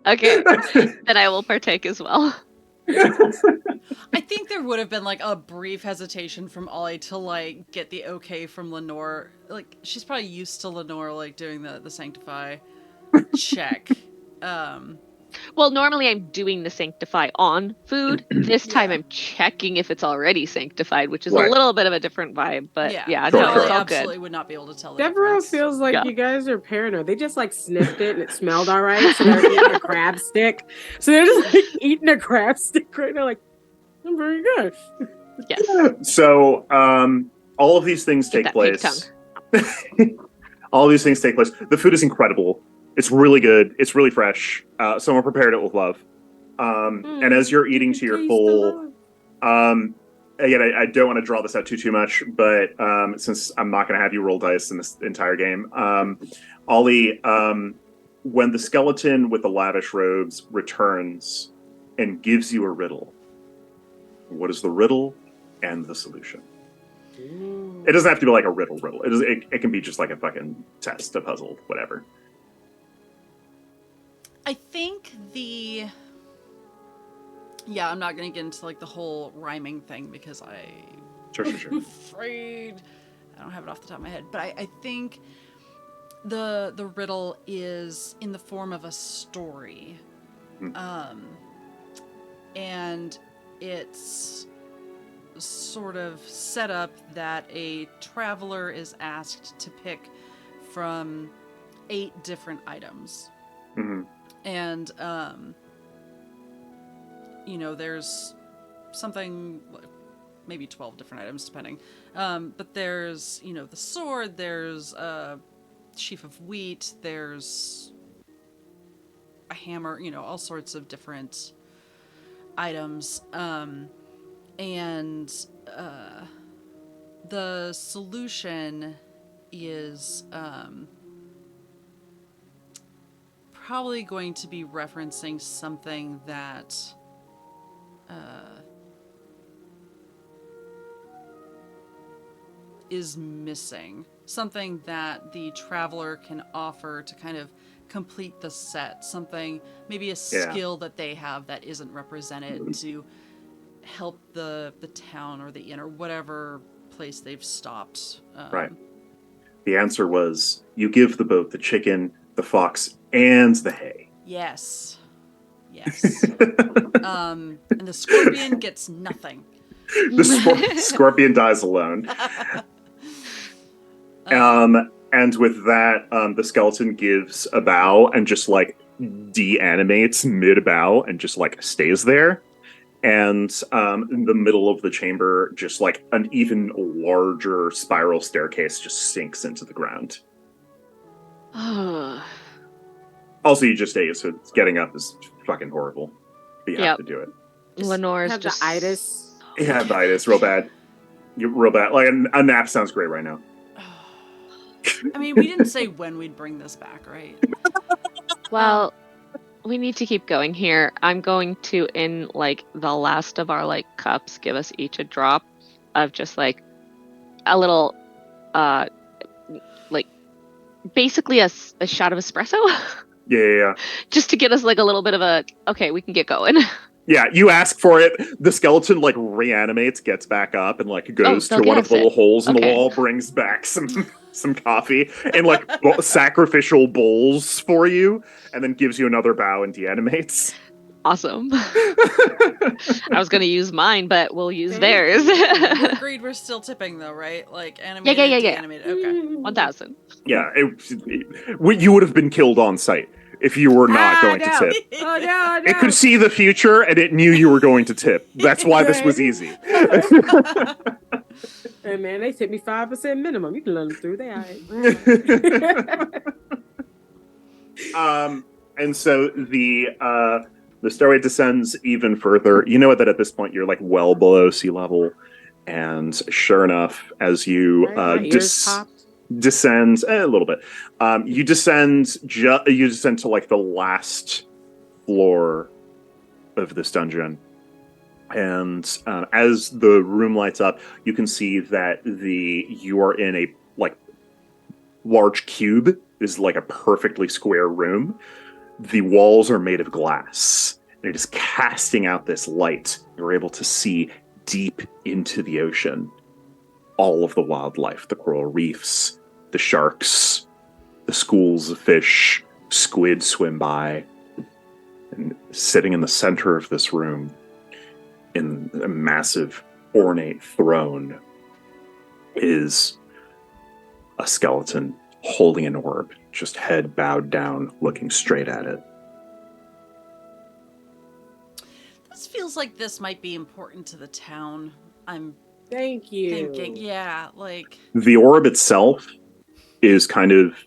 Okay, then I will partake as well. I think there would have been like a brief hesitation from Ollie to like get the okay from Lenore. Like she's probably used to Lenore like doing the sanctify check. Well, normally I'm doing the sanctify on food. This time Yeah. I'm checking if it's already sanctified, which is Right. a little bit of a different vibe. But yeah, Sure, no, sure. it's all absolutely good. would not be able to tell the Deborah difference. feels like Yeah. you guys are paranoid. They just like sniffed it and it smelled all right, so they're eating a crab stick. So they're just like eating a crab stick right now, like, I'm very good. Yes. So, all of these things Get take that pig place. All of these things take place. The food is incredible. It's really good. It's really fresh. Someone prepared it with love. And as you're eating to your Taste full, the love. again, I don't want to draw this out too much, but since I'm not going to have you roll dice in this entire game, Ollie, when the skeleton with the lavish robes returns and gives you a riddle, what is the riddle and the solution? It doesn't have to be like a riddle. It can be just like a fucking test, a puzzle, whatever. I think yeah, I'm not gonna get into like the whole rhyming thing because Sure. I'm afraid I don't have it off the top of my head. But I think the riddle is in the form of a story. And it's sort of set up that a traveler is asked to pick from 8 different items. Mm-hmm. And there's something, maybe 12 different items depending, but there's the sword, there's a sheaf of wheat, there's a hammer, all sorts of different items, and the solution is probably going to be referencing something that is missing. Something that the traveler can offer to kind of complete the set. Something, maybe a skill that they have that isn't represented to help the town or the inn or whatever place they've stopped. Right. The answer was, you give the boat the chicken, the fox, and the hay. Yes. And the scorpion gets nothing. The scorpion dies alone. And with that, the skeleton gives a bow and just like de-animates mid-bow and just like stays there. And in the middle of the chamber, just like an even larger spiral staircase just sinks into the ground. Also, you just ate, so getting up is fucking horrible. But you have to do it. Lenore's Have just the itis. Yeah, the itis, real bad. Real bad. Like a nap sounds great right now. I mean, we didn't say when we'd bring this back, right? Well, we need to keep going here. I'm going to, in like the last of our like cups, give us each a drop of just like a little, like basically a shot of espresso. Yeah. Just to get us like a little bit of a, okay, we can get going. Yeah, you ask for it. The skeleton like reanimates, gets back up, and like goes to one of the little holes in the wall, brings back some coffee and like sacrificial bowls for you, and then gives you another bow and deanimates. Awesome. I was gonna use mine, but we'll use theirs. We're agreed we're still tipping though, right? Like animated, Yeah. animated. Okay. 1,000. Yeah, you would have been killed on sight if you were not going to tip. Oh no! It could see the future and it knew you were going to tip. That's why this was easy. Hey man, they tip me 5% minimum. You can let them through. They all right. And so the stairway descends even further. You know that at this point you're like well below sea level, and sure enough, as you Right, my ears popped. descend a little bit, you descend to like the last floor of this dungeon. And as the room lights up, you can see that you are in a like large cube. This is like a perfectly square room. The walls are made of glass. And it is casting out this light. You're able to see deep into the ocean. All of the wildlife, the coral reefs, the sharks, the schools of fish, squid swim by. And sitting in the center of this room, in a massive ornate throne, is a skeleton holding an orb, just head bowed down, looking straight at it. This feels like this might be important to the town. I'm Thank you. thinking, yeah, like the orb itself is kind of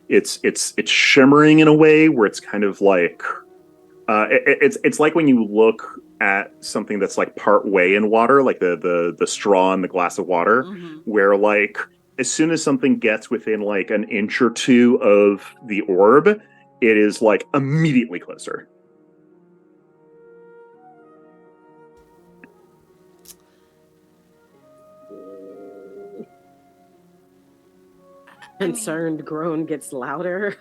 it's shimmering in a way where it's kind of like it's like when you look at something that's like part way in water, like the straw in the glass of water, where like as soon as something gets within like an inch or two of the orb, it is like immediately closer. Concerned groan gets louder.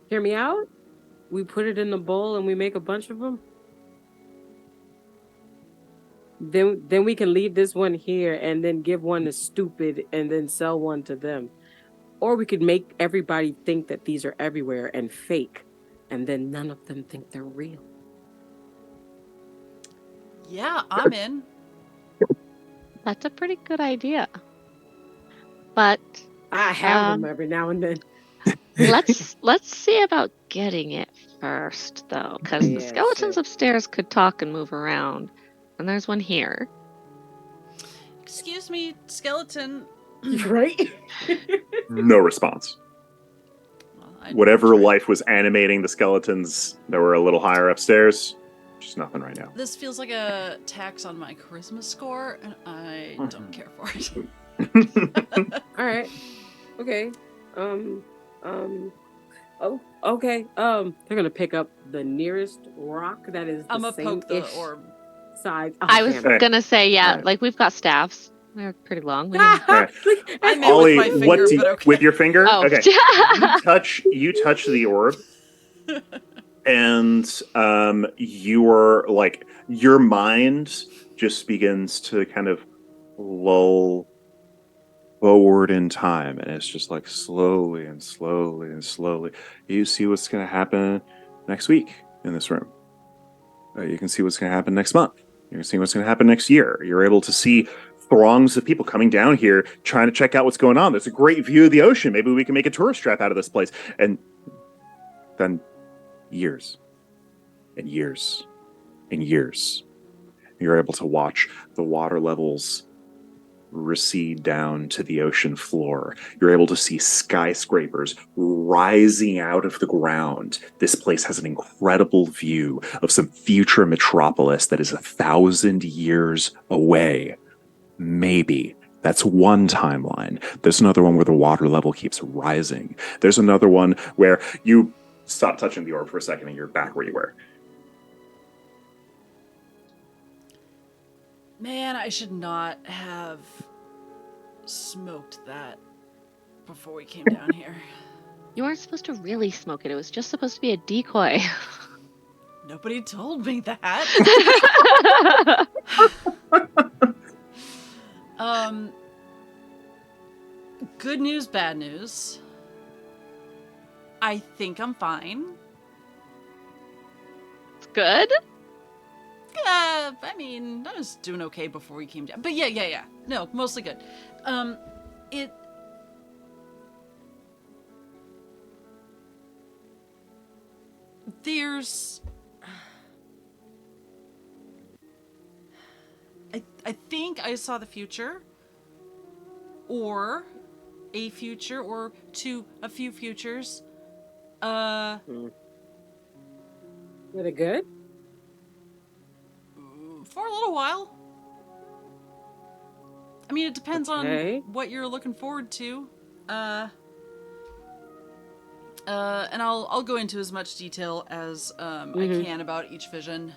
Hear me out? We put it in the bowl and we make a bunch of them. Then we can leave this one here and then give one to Stupid and then sell one to them. Or we could make everybody think that these are everywhere and fake, and then none of them think they're real. Yeah, I'm in. That's a pretty good idea. But I have them every now and then. let's see about getting it first, though, because the skeletons upstairs could talk and move around, and there's one here. Excuse me, skeleton. Right? No response. Well, whatever life was animating the skeletons that were a little higher upstairs, just nothing right now. This feels like a tax on my charisma score, and I don't care for it. All right. Okay. Oh, okay. They're gonna pick up the nearest rock that is the same-ish size. Oh, I was gonna say, yeah, right. Like we've got staffs. They're pretty long. I made with my finger, but okay. With your finger? Oh. Okay. You touch the orb, and you are like your mind just begins to kind of lull forward in time, and it's just like slowly and slowly and slowly. You see what's going to happen next week in this room. You can see what's going to happen next month. You can see what's going to happen next year. You're able to see throngs of people coming down here trying to check out what's going on. There's a great view of the ocean. Maybe we can make a tourist trap out of this place. And then years and years and years, you're able to watch the water levels recede down to the ocean floor. You're able to see skyscrapers rising out of the ground. This place has an incredible view of some future metropolis that is 1,000 years away. Maybe. That's one timeline. There's another one where the water level keeps rising. There's another one where you stop touching the orb for a second and you're back where you were. Man, I should not have smoked that before we came down here. You weren't supposed to really smoke it. It was just supposed to be a decoy. Nobody told me that. Good news, bad news. I think I'm fine. It's good? Yeah, I mean, I was doing okay before we came down. But yeah. No, mostly good. There's... think I saw the future, or a future, or a few futures. Were they good? For a little while. I mean, it depends Okay. on what you're looking forward to. And I'll go into as much detail as I can about each vision.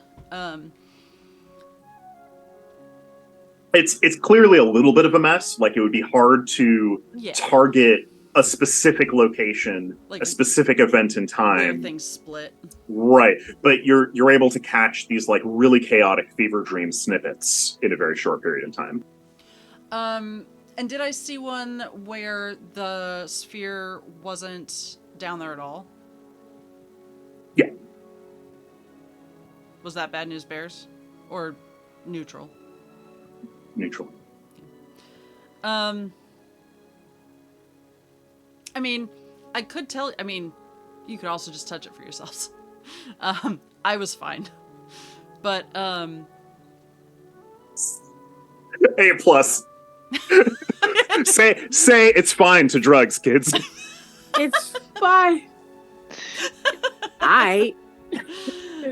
It's clearly a little bit of a mess. Like, it would be hard to target a specific location, Like, a specific event in where time. things split. Right. But you're able to catch these like really chaotic fever dream snippets in a very short period of time. And did I see one where the sphere wasn't down there at all? Yeah. Was that Bad News Bears? Or neutral? Neutral. I mean, I could tell... I mean, you could also just touch it for yourselves. I was fine. But, A+. say it's fine to drugs, kids. It's fine. I.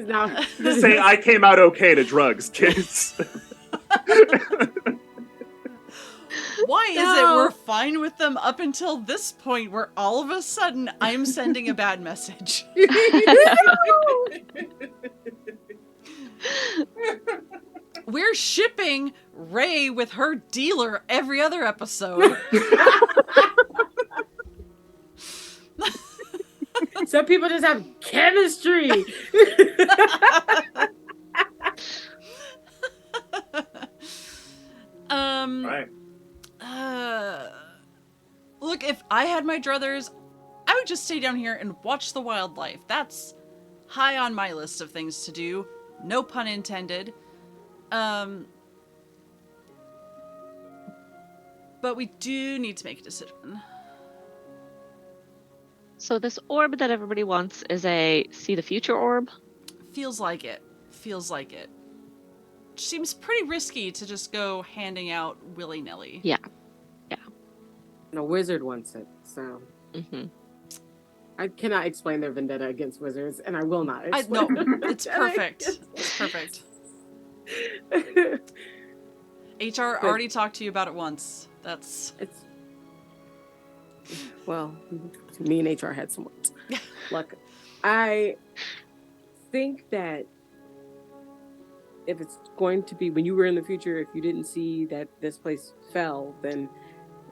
Now, Say I came out okay to drugs, kids. why is it we're fine with them up until this point where all of a sudden I'm sending a bad message? We're shipping Ray with her dealer every other episode. Some people just have chemistry. Right. Look, if I had my druthers, I would just stay down here and watch the wildlife. That's high on my list of things to do. No pun intended. But we do need to make a decision. So this orb that everybody wants is a see the future orb? Feels like it. Feels like it. Seems pretty risky to just go handing out willy-nilly. Yeah. A wizard wants it, so I cannot explain their vendetta against wizards, and I will not. No, it's perfect. It's perfect. HR already talked to you about it once. It's well, me and HR had some words. Look, I think that if it's going to be when you were in the future, if you didn't see that this place fell, then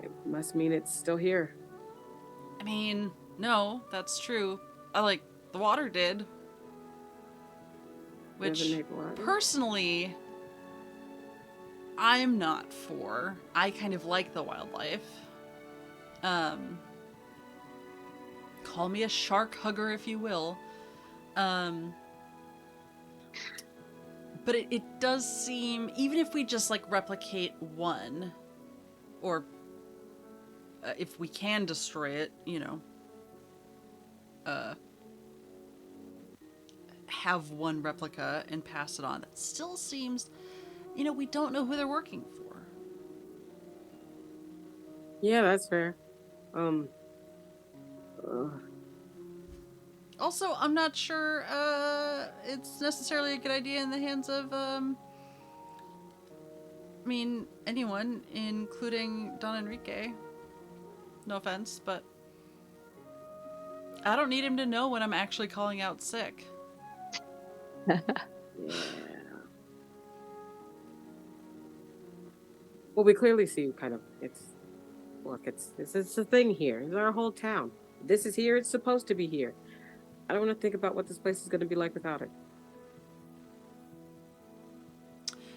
it must mean it's still here. I mean, no, that's true. The water did. Which, personally, I'm not for. I kind of like the wildlife. Call me a shark hugger if you will. But it does seem, even if we just replicate one, or if we can destroy it, have one replica and pass it on, that still seems, we don't know who they're working for. Yeah, that's fair. Also, I'm not sure it's necessarily a good idea in the hands of, anyone, including Don Enrique. No offense, but I don't need him to know when I'm actually calling out sick. Yeah. Well, we clearly see it's a thing here. It's our whole town. This is here. It's supposed to be here. I don't want to think about what this place is going to be like without it.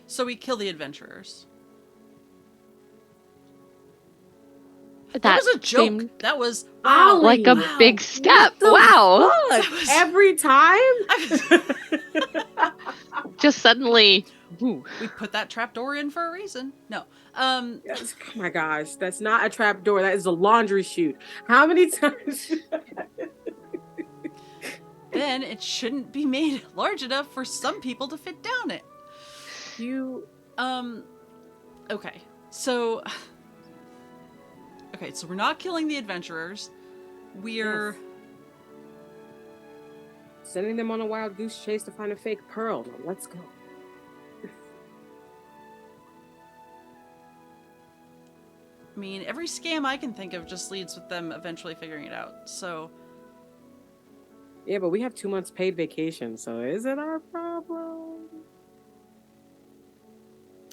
So we kill the adventurers. That was a joke. That was like a big step. Wow. Every time? Just suddenly. We put that trapdoor in for a reason. No. Yes, oh my gosh, that's not a trap door. That is a laundry chute. How many times? Then it shouldn't be made large enough for some people to fit down it. Okay, so we're not killing the adventurers. We're sending them on a wild goose chase to find a fake pearl. Now, let's go. I mean, every scam I can think of just leads with them eventually figuring it out. So Yeah, but we have 2 months paid vacation, so is it our problem?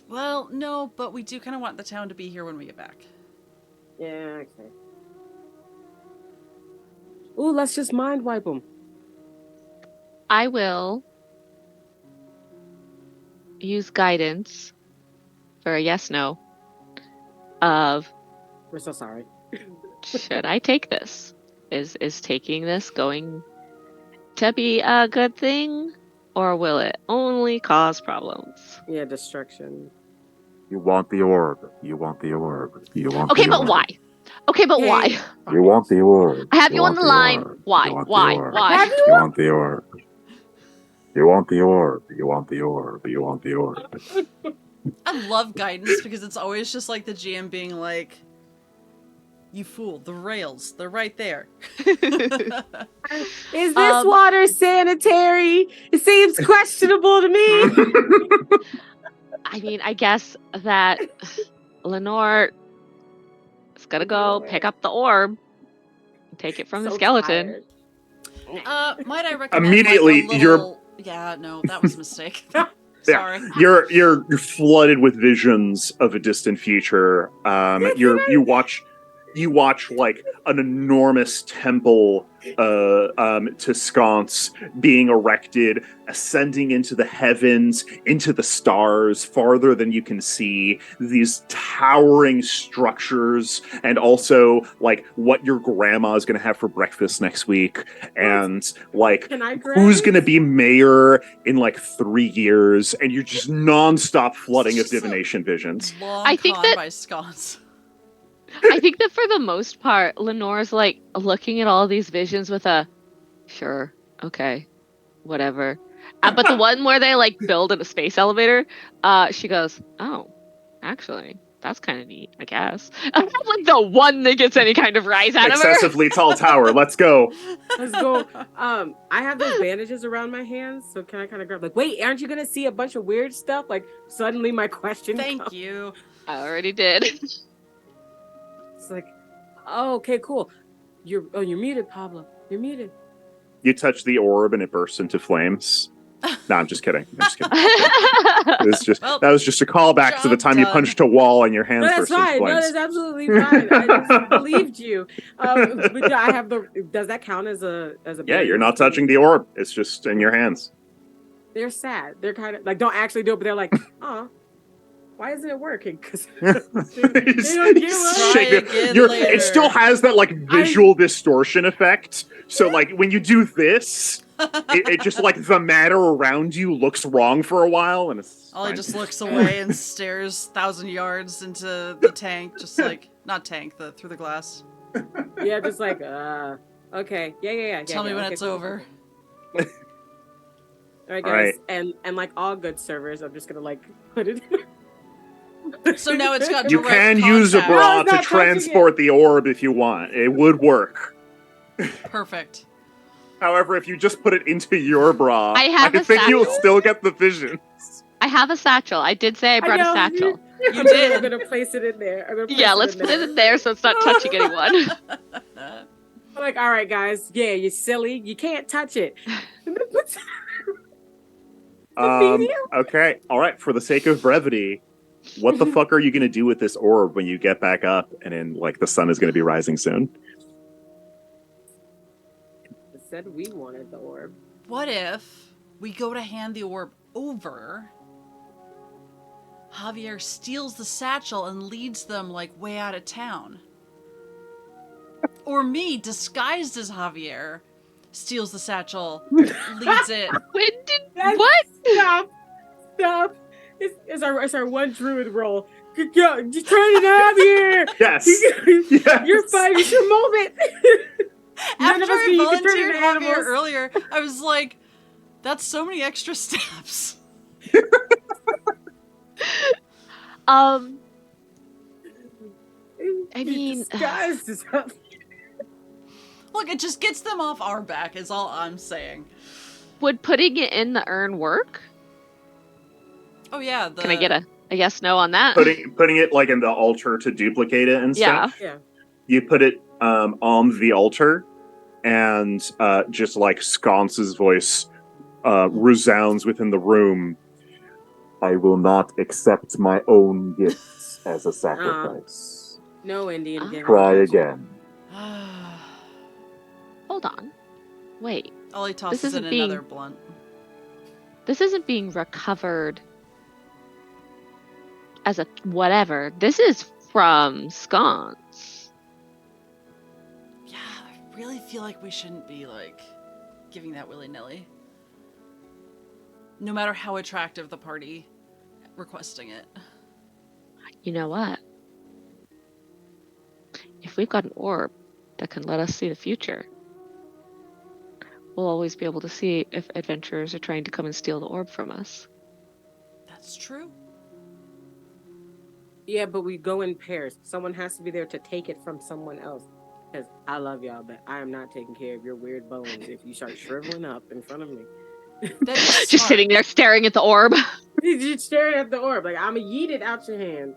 well, no, but we do kind of want the town to be here when we get back. Yeah, okay. Ooh, let's just mind wipe them. I will use guidance for a yes/no of We're so sorry. should I take this? Is taking this going to be a good thing, or will it only cause problems? Yeah, destruction. You want the orb. You want the orb. You want Okay, the but orb. why? Okay, but Hey. why? You want the orb. I have you on want the line. orb. Why? You want the Why? orb. Why? Have You want the orb. You want the orb. You want the orb. You want the orb. I love guidance because it's always just like the GM being like, "You fool! The rails, they're right there." Is this water sanitary? It seems questionable to me. I mean, I guess that Lenore is gonna go pick up the orb, and take it from the So skeleton. tired. Might I recommend Immediately, like, a little... Yeah, no, that was a mistake. Sorry. You're flooded with visions of a distant future. You watch like an enormous temple to sconce being erected, ascending into the heavens, into the stars, farther than you can see. These towering structures, and also like what your grandma is going to have for breakfast next week, and like Can I grab who's it? going to be mayor in like 3 years, and you're just nonstop flooding of Just a divination visions. Long I think con that- by sconce. I think that for the most part, Lenore's like looking at all these visions with a sure, okay, whatever. But the one where they like build in a space elevator, she goes, "Oh, actually, that's kind of neat, I guess." Like the one that gets any kind of rise out of her. Excessively tall tower. Let's go. Let's go. I have those bandages around my hands, so can I kind of grab like, wait, aren't you gonna see a bunch of weird stuff? Like suddenly my question Thank comes. you. I already did. It's like, oh, okay, cool. You're muted, Pablo. You're muted. You touch the orb and it bursts into flames. No, I'm just kidding. That was just a callback to the Job time you done. punched a wall and your hands No, that's burst into fine. No, flames. that's absolutely fine. I just believed you. But I have the. Does that count as a Yeah, barrier? you're not touching the orb. It's just in your hands. They're sad. They're kind of like don't actually do it, but they're like, oh, why isn't it working? Because It's- don't get what? shake it. Try again It later. still has that like visual distortion effect. So like when you do this, it just like the matter around you looks wrong for a while, and it's Ollie fine. just looks away and stares 1,000 yards into the tank, just like not tank, through the glass. Yeah, just like okay, yeah. Tell me when okay, it's cool. over. All right, All guys, right. and like all good servers, I'm just gonna like put it. So now it's got You direct can use a contact. bra No, it's to not touching transport the orb if you want. It would work. Perfect. However, if you just put it into your bra, I have a think you'll satchel. still get the vision. I have a satchel. I did say I brought a know, satchel. You did. I'm gonna place it in there. I'm gonna place Yeah, let's put it in there so it's not touching anyone. I'm like, all right, guys. Yeah, you're silly. You can't touch it. Okay. All right. For the sake of brevity, what the fuck are you going to do with this orb when you get back up and then, like, the sun is going to be rising soon? I said we wanted the orb. What if we go to hand the orb over? Javier steals the satchel and leads them like way out of town. Or me, disguised as Javier, steals the satchel, leads it. When did That's- what? Stop. It's our one druid roll. Go, just turn it up here. Yes. You're fine. It's your moment. None After of us I can- you can turn volunteered into Javier animals. earlier, I was like, that's so many extra steps. I mean, disguised as something. Look, it just gets them off our back, is all I'm saying. would putting it in the urn work? Oh, yeah. Can I get a yes, no on that? Putting it like in the altar to duplicate it and Yeah. stuff. Yeah. You put it on the altar, and just like Sconce's voice resounds within the room. I will not accept my own gifts as a sacrifice. No Indian Ah. game. Try again. Hold on. Wait. Ollie tosses in isn't another being- blunt. This isn't being recovered as a whatever. This is from scones. Yeah, I really feel like we shouldn't be, like, giving that willy-nilly. No matter how attractive the party requesting it. You know what? If we've got an orb that can let us see the future, we'll always be able to see if adventurers are trying to come and steal the orb from us. That's true. Yeah, but we go in pairs. Someone has to be there to take it from someone else. Because I love y'all, but I am not taking care of your weird bones if you start shriveling up in front of me. That is Just smart. sitting there staring at the orb. You're just staring at the orb. Like, I'm going to yeet it out your hand.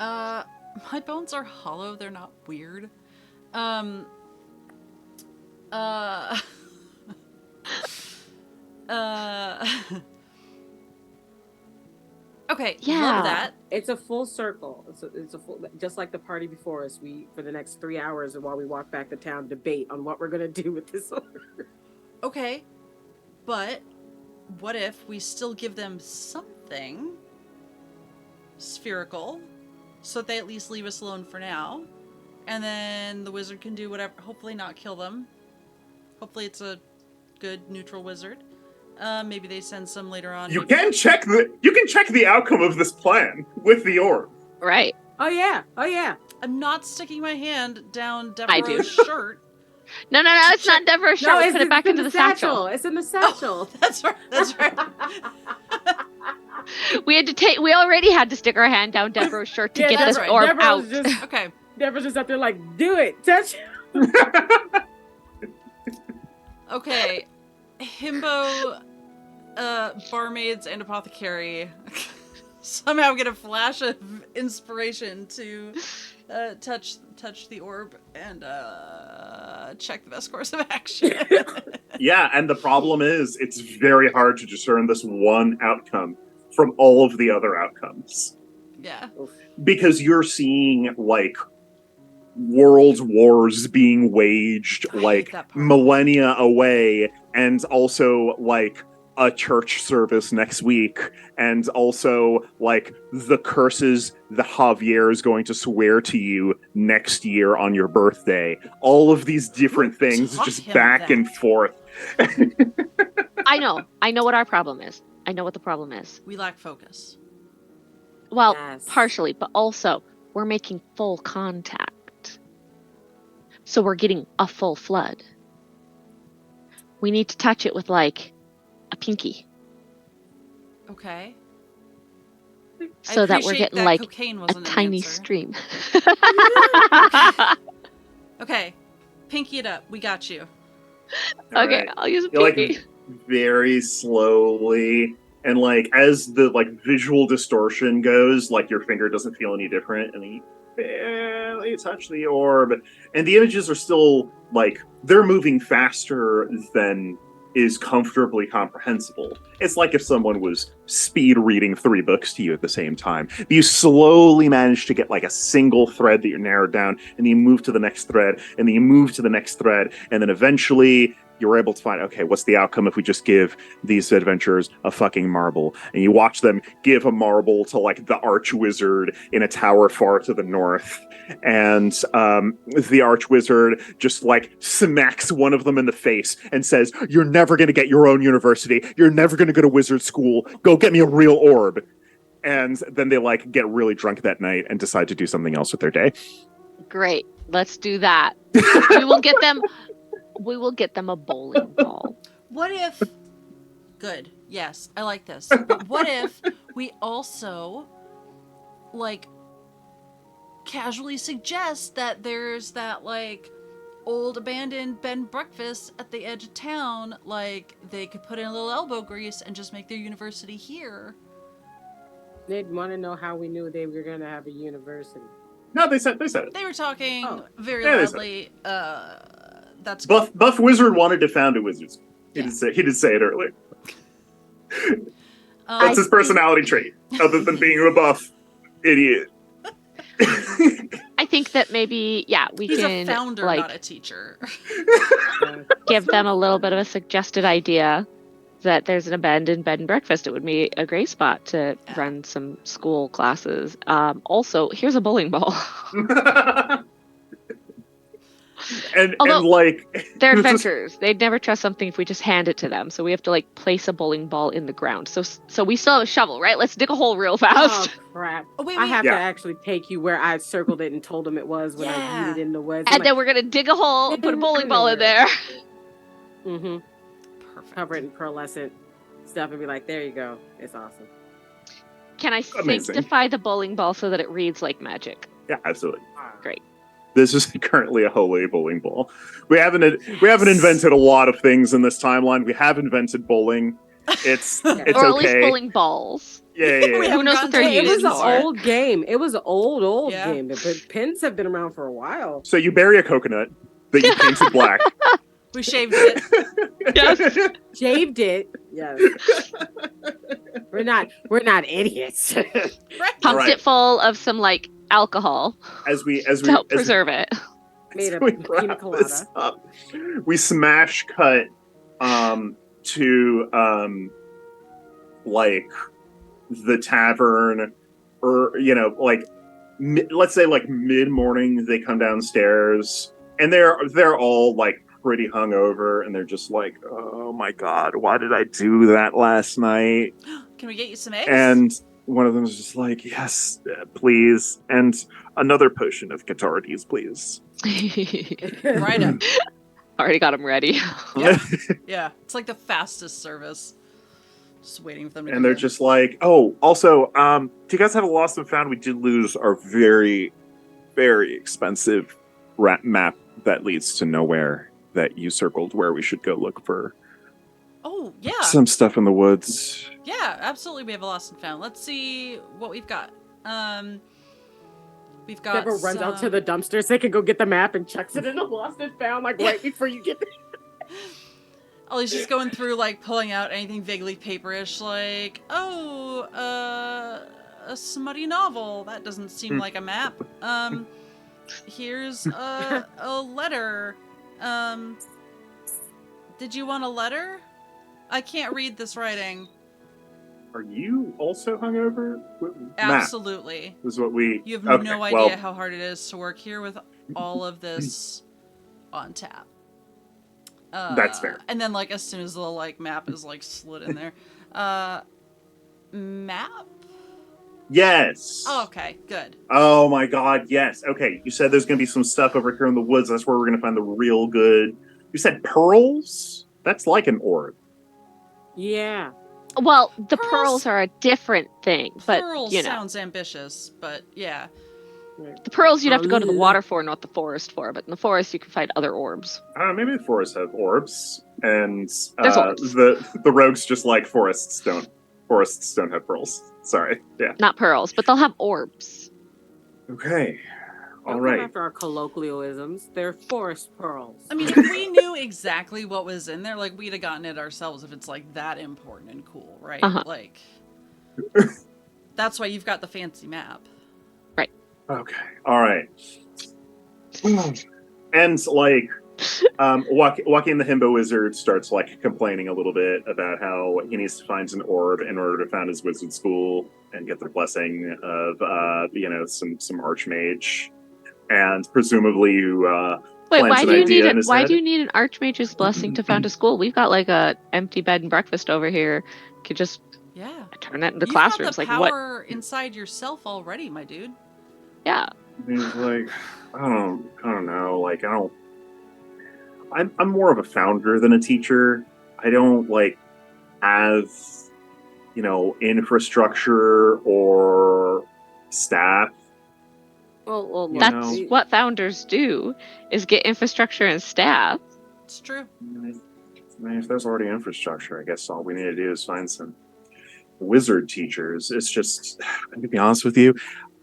My bones are hollow. They're not weird. Okay, Yeah. love that. It's a full circle. It's a full, just like the party before us. We, for the next 3 hours while we walk back to town, debate on what we're going to do with this orb. Okay, but what if we still give them something spherical so that they at least leave us alone for now, and then the wizard can do whatever, hopefully not kill them. Hopefully it's a good neutral wizard. Maybe they send some later on. You can check the outcome of this plan with the orb. Right. Oh, yeah. Oh, yeah. I'm not sticking my hand down I do. Devereaux's shirt. No, it's not Deborah's shirt. No, We put it back in into the satchel. It's in the satchel. That's right. That's right. We already had to stick our hand down Deborah's shirt to Yeah, get that's this right. orb Deborah's out. just- Okay. Deborah's just up there like, do it. Touch. Okay. Himbo, barmaids, and apothecary somehow get a flash of inspiration to touch the orb and check the best course of action. Yeah, and the problem is, it's very hard to discern this one outcome from all of the other outcomes. Yeah. Because you're seeing, like, world wars being waged, I hate like, that part. millennia away, and also, like, a church service next week, and also, like, the curses the Javier is going to swear to you next year on your birthday. All of these different Who things, taught just him back that? and forth. I know what our problem is. I know what the problem is. We lack focus. Well, Yes. partially, but also we're making full contact. So we're getting a full flood. We need to touch it with, like, a pinky. Okay. So that we're appreciate getting, that like, cocaine a wasn't an tiny answer. stream. Okay. Pinky it up. We got you. Okay, Alright. I'll use a You're, pinky. like, very slowly, and, like, as the, like, visual distortion goes, like, your finger doesn't feel any different, and you barely touch the orb, and the images are still, like, they're moving faster than is comfortably comprehensible. It's like if someone was speed reading 3 books to you at the same time. You slowly manage to get, like, a single thread that you're narrowed down, and then you move to the next thread, and then you move to the next thread, and then eventually you're able to find, okay, what's the outcome if we just give these adventurers a fucking marble? And you watch them give a marble to, like, the archwizard in a tower far to the north. And the archwizard just, like, smacks one of them in the face and says, "You're never going to get your own university. You're never going to go to wizard school. Go get me a real orb." And then they, like, get really drunk that night and decide to do something else with their day. Great. Let's do that. We will get them a bowling ball. What if... Good. Yes, I like this. But what if we also, like, casually suggest that there's that, like, old abandoned bed and breakfast at the edge of town. Like, they could put in a little elbow grease and just make their university here. They'd want to know how we knew they were going to have a university. No, they said it. They were talking very Yeah, they said loudly. That's Buff Wizard wanted to found a wizard school. He did say it earlier. That's his personality trait, other than being a buff idiot. I think that maybe, we He's can a founder, like not a teacher. give them a little bit of a suggested idea that there's an abandoned bed and breakfast. It would be a great spot to run some school classes. Also, here's a bowling ball. and They're adventurers. They'd never trust something if we just hand it to them. So we have to like place a bowling ball in the ground. So we still have a shovel, right? Let's dig a hole real fast. Oh crap! Oh, wait, I have Yeah. to actually take you where I circled it and told them it was when I viewed it in the woods. And then we're gonna dig a hole and put a bowling ball in there. Mm-hmm. Perfect. Cover it in pearlescent stuff and be like, there you go. It's awesome. Can I Amazing. sanctify the bowling ball so that it reads like magic? Yeah, absolutely. Great. This is currently a holy bowling ball. We haven't invented a lot of things in this timeline. We have invented bowling. It's Or at least okay. bowling balls. Yeah. We Who haven't knows gotten what they're to It was used an for? old game. It was an old Yeah. game. The pins have been around for a while. So you bury a coconut that you painted black. We shaved it. Yes. Shaved it. Yes. We're not idiots. Right. Pumped Right. it full of some like alcohol As we to help preserve it. Made a we pina wrap colada. this up, we smash cut to like the tavern, or like let's say like mid-morning they come downstairs and they're all like pretty hungover and they're just like, oh my god, why did I do that last night? Can we get you some eggs? And one of them is just like, yes, please, and another potion of cathartes, please. Right up. Already got them ready. Yeah, it's like the fastest service. Just waiting for them to And come they're in. just like, oh, also, do you guys have a lost and found? We did lose our very, very expensive map that leads to nowhere that you circled where we should go look for Oh, yeah. some stuff in the woods. Yeah, absolutely. We have a lost and found. Let's see what we've got. We've got Deborah runs out to the dumpster so they can go get the map and chucks it in a lost and found like right before you get there. Ollie's just going through, like, pulling out anything vaguely paperish, like, a smutty novel. That doesn't seem like a map. Here's a letter. Did you want a letter? I can't read this writing. Are you also hungover? Absolutely. This is what we... You have Okay, no well, idea how hard it is to work here with all of this on tap. That's fair. And then, like, as soon as the, like, map is, like, slid in there. Map? Yes. Oh, okay, good. Oh my god, yes. Okay, you said there's going to be some stuff over here in the woods. That's where we're going to find the real good... You said pearls? That's like an orb. Yeah. Well, the Pearls- pearls are a different thing, but Pearl you know, sounds ambitious, but yeah. the pearls you'd have to go to the water for, not the forest for. But in the forest, you can find other orbs. I don't know, maybe the forests have orbs, and There's orbs. the rogues just like forests don't have pearls. Sorry. Yeah. Not pearls, but they'll have orbs. Okay. All Don't right. come after our colloquialisms. They're forest pearls. I mean, if we knew exactly what was in there, like, we'd have gotten it ourselves if it's, like, that important and cool, right? Uh-huh. Like, that's why you've got the fancy map. Okay. All right. And like, Joaquin the Himbo Wizard starts like complaining a little bit about how he needs to find an orb in order to found his wizard school and get the blessing of some archmage, and presumably you Wait, plants why an do you idea need in his why head. do you need an archmage's blessing to found a school? We've got like a empty bed and breakfast over here. Could just Yeah. turn that into You've classrooms. got the Like what? power inside yourself already, my dude. Yeah. He's like, I don't know. Like, I'm more of a founder than a teacher. I don't like have, infrastructure or staff. Well, look, That's know. what founders do, is get infrastructure and staff. It's true. I mean, if there's already infrastructure, I guess all we need to do is find some wizard teachers. It's just, To be honest with you,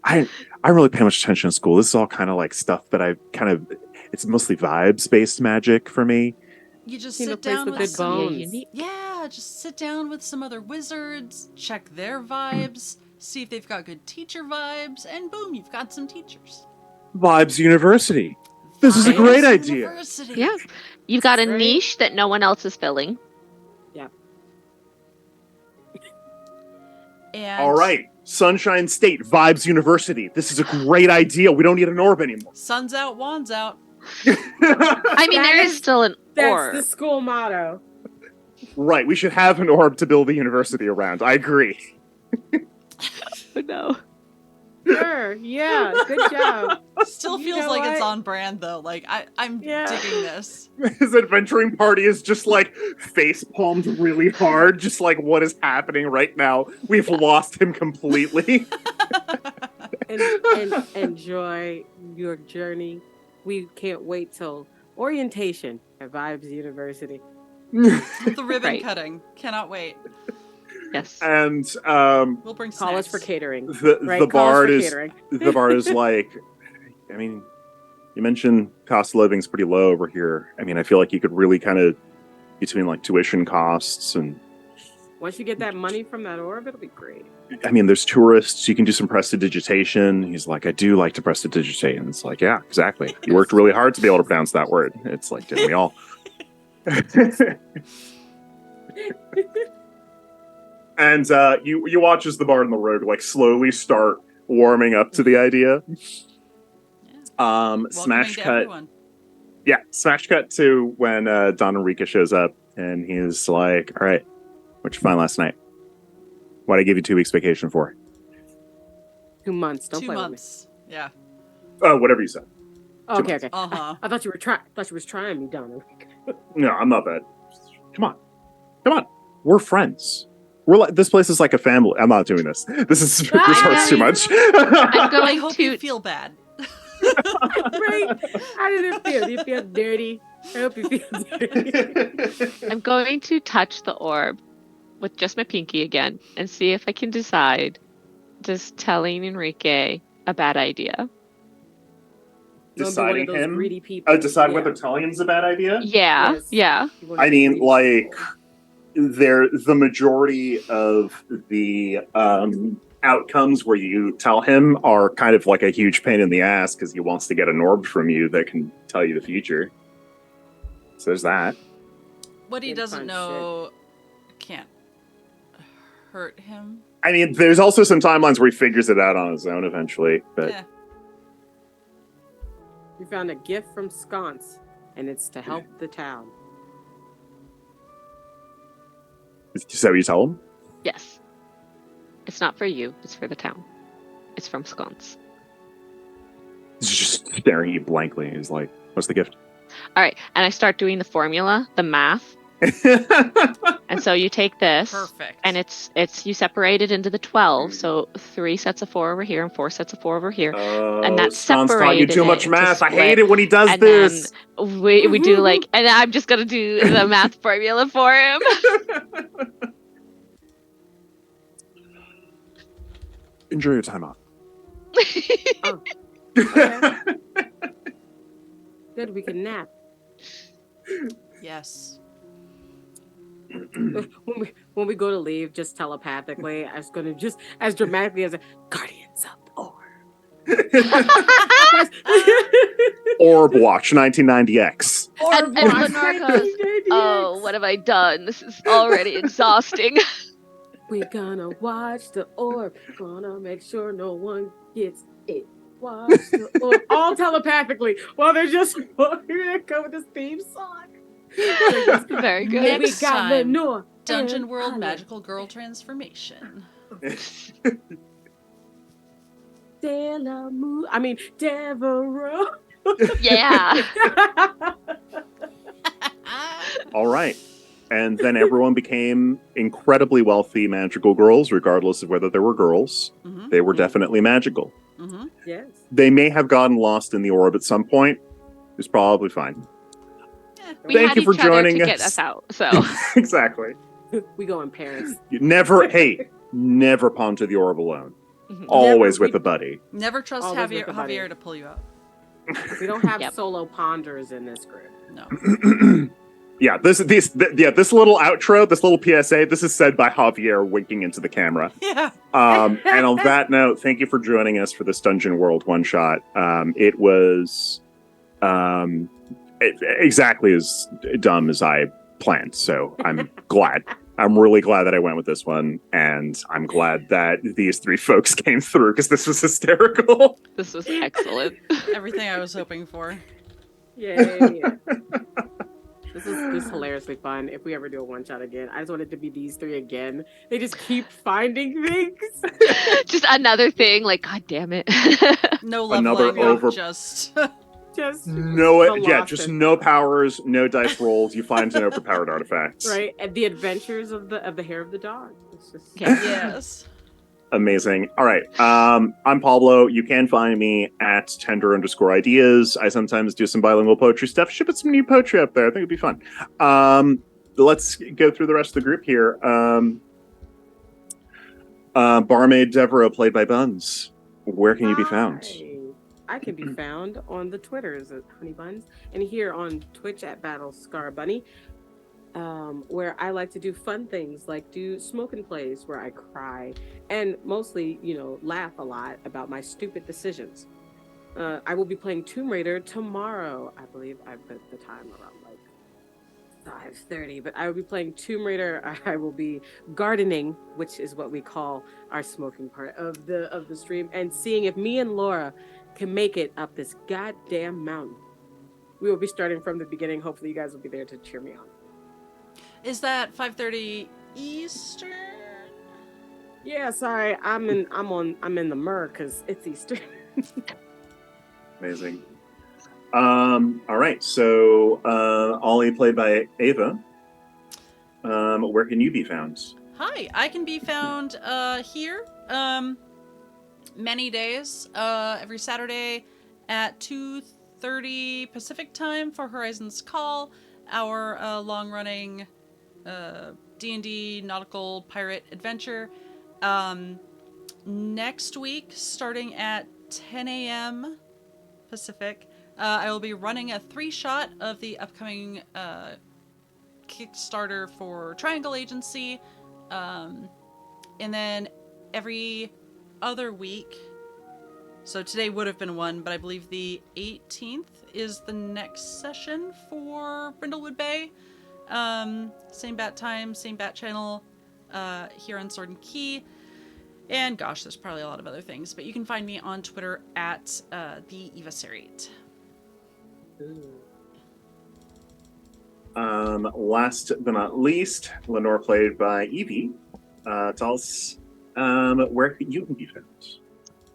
I don't really pay much attention in school. This is all kind of like stuff that I kind of, it's mostly vibes based magic for me. You just Seen a sit place down with with good some. Yeah, bones. unique. Yeah, just sit down with some other wizards, check their vibes, see if they've got good teacher vibes, and boom, you've got some teachers. Vibes University. This is a Vibes great idea. University. Yeah. You've got a Right. niche that no one else is filling. And all right. Sunshine State, Vibes University. This is a great idea. We don't need an orb anymore. Sun's out, wands out. I mean, That there is is- still an That's orb. the school motto. Right, we should have an orb to build a university around. I agree. Oh, no. Sure. Yeah. Good job. Still You feels know like it's what? on brand though. Like I'm Yeah. digging this. His adventuring party is just like face palmed really hard, just like what is happening right now. We've lost him completely. And enjoy your journey. We can't wait till orientation at Vibes University. The ribbon Right. cutting. Cannot wait. Yes. And We'll bring Call us snacks. for catering. the Right? the Call us bard for is catering. The bar is like, I mean, you mentioned cost of living's pretty low over here. I mean, I feel like you could really kind of, between like tuition costs and, Once you get that money from that orb, it'll be great. I mean, there's tourists. You can do some prestidigitation. He's like, I do like to prestidigitate. And it's like, yeah, exactly. You worked really hard to be able to pronounce that word. It's like, didn't we all? and you watch as the bard and the rogue like slowly start warming up to the idea. Welcoming Smash to cut. everyone. Yeah, smash cut to when Don Enrique shows up and he's like, all right, what'd you find last night? What'd I give you 2 weeks vacation for? 2 months. Don't 2 play months. Yeah. Whatever you said. with me. Okay, okay. Uh-huh. I thought you were trying. Thought you was trying me, Donna. No, I'm not that. Come on. We're friends. We're like, this place is like a family. I'm not doing this. This hurts too much. I'm I going hope to you feel bad. Right? How did it feel? Do you feel dirty? I hope you feel dirty. I'm going to touch the orb with just my pinky again and see if I can decide, does telling Enrique a bad idea? Don't be one of Deciding those him? greedy people. Decide Yeah. whether telling him's a bad idea? Yeah, Yes. yeah. You wanna I be mean, greedy. like, the majority of the outcomes where you tell him are kind of like a huge pain in the ass because he wants to get an orb from you that can tell you the future. So there's that. What he Good doesn't fun know can't hurt him. I mean, there's also some timelines where he figures it out on his own eventually, but Yeah. We found a gift from Sconce, and it's to help the town. is that what you tell him? Yes. It's not for you, it's for the town. It's from Sconce. He's just staring at you blankly. He's like, what's the gift? All right, and I start doing the formula, the math. And so you take this, Perfect. and it's you separate it into the 12. So 3 sets of 4 over here and 4 sets of 4 over here. And that's Sconce taught you separated too it much into math. I split. hate it when he does And this. then we do like, and I'm just gonna do the math formula for him. Enjoy your time off. Good, we can nap. Yes. When we go to leave, just telepathically, I was gonna just as dramatically as a Guardians of the Orb. Orb Watch 1990X. And Lenore goes, oh, what have I done? This is already exhausting. We gonna watch the orb. Gonna make sure no one gets it. Watch the orb. All telepathically while they're just walking come with this theme song. Very good. Next We got time, Lenore. Dungeon and World Holly. Magical Girl Transformation. Devereaux. Yeah. All right. And then everyone became incredibly wealthy magical girls, regardless of whether they were girls. Mhm. They were definitely magical. Mm-hmm. Yes. They may have gotten lost in the orb at some point. It's probably fine. We Thank had you for each other joining to get us. us out. So Exactly. We go in pairs. Never ponder the orb alone. Mhm. Always Never, with a buddy. Never trust Always with Javier, the buddy. Javier to pull you out. We don't have Yep. solo ponders in this group. No. Yeah, this little outro, this little PSA, this is said by Javier winking into the camera. Yeah. And on that note, thank you for joining us for this Dungeon World one shot. It was exactly as dumb as I planned, so I'm glad. I'm really glad that I went with this one, and I'm glad that these three folks came through because this was hysterical. this was excellent. Everything I was hoping for. Yay. This is hilariously fun. If we ever do a one shot again, I just want it to be these three again. They just keep finding things. Just another thing, like, God damn it. No Another leveling, over- just Just Just no powers, no dice rolls. You find an overpowered artifact. right. And the adventures of the hair of the dog. It's just Yeah. yes. Amazing. All right. I'm Pablo. You can find me at tender_ideas. I sometimes do some bilingual poetry stuff. Shipping some new poetry up there. I think it'd be fun. Let's go through the rest of the group here. Barmaid Devereaux, played by Bunz. Where can you be found? Hi. I can be found on the Twitters at Honey Bunz and here on Twitch at Battle Scar Bunny, where I like to do fun things like do smoking plays where I cry and mostly, laugh a lot about my stupid decisions. I will be playing Tomb Raider tomorrow. I believe I put the time around like 5:30, but I will be playing Tomb Raider. I will be gardening, which is what we call our smoking part of the stream, and seeing if me and Laura can make it up this goddamn mountain. We will be starting from the beginning. Hopefully you guys will be there to cheer me on. Is that 5:30 Eastern? Yeah, sorry, I'm in the Mer because it's Easter. Amazing. All right. So, Ollie, played by Ava. Where can you be found? Hi, I can be found here many days, every Saturday at 2:30 Pacific time for Horizon's Call, our long-running D&D nautical pirate adventure. Next week, starting at 10 a.m. Pacific, I will be running a 3-shot of the upcoming Kickstarter for Triangle Agency. And then every other week, so today would have been one, but I believe the 18th is the next session for Brindlewood Bay. Same bat time, same bat channel, here on Sword and Key. And gosh, there's probably a lot of other things, but you can find me on Twitter at the Eva Serrate. Last but not least, Lenore, played by Evie. Tell us where you can be found.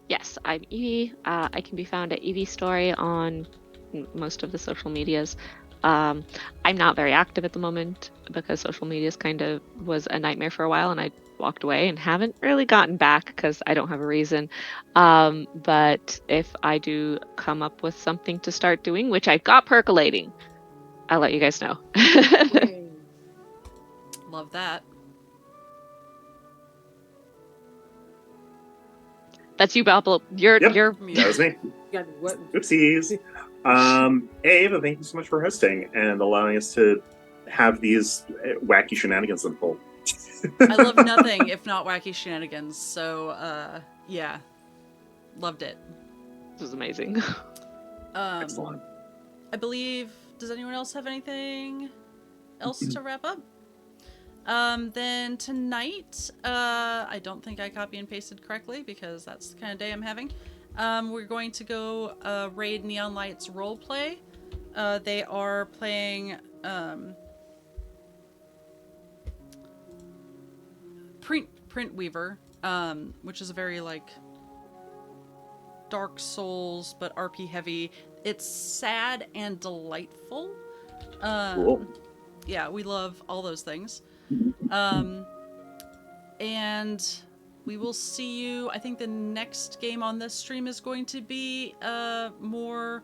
Yes, I'm Evie. I can be found at Evie Story on most of the social medias. I'm not very active at the moment because social medias kind of was a nightmare for a while, and I walked away and haven't really gotten back because I don't have a reason. But if I do come up with something to start doing, which I've got percolating, I'll let you guys know. Love that. That's you, Pablo. You're That was me. God, what? Oopsies. Hey, Ava, thank you so much for hosting and allowing us to have these wacky shenanigans unfold. I love nothing if not wacky shenanigans, so yeah. Loved it. This was amazing. Excellent. I believe, does anyone else have anything else to wrap up? Then tonight, I don't think I copy and pasted correctly because that's the kind of day I'm having. We're going to go raid Neon Lights roleplay. They are playing Print Weaver, which is a very like Dark Souls but RP heavy. It's sad and delightful. Cool. Yeah, we love all those things. And we will see you. I think the next game on this stream is going to be more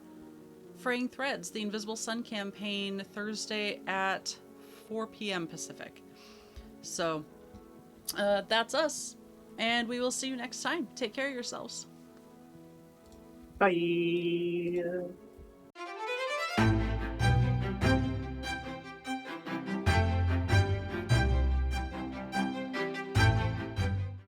Fraying Threads, the Invisible Sun campaign, Thursday at 4 p.m. Pacific. So that's us, and we will see you next time. Take care of yourselves. Bye.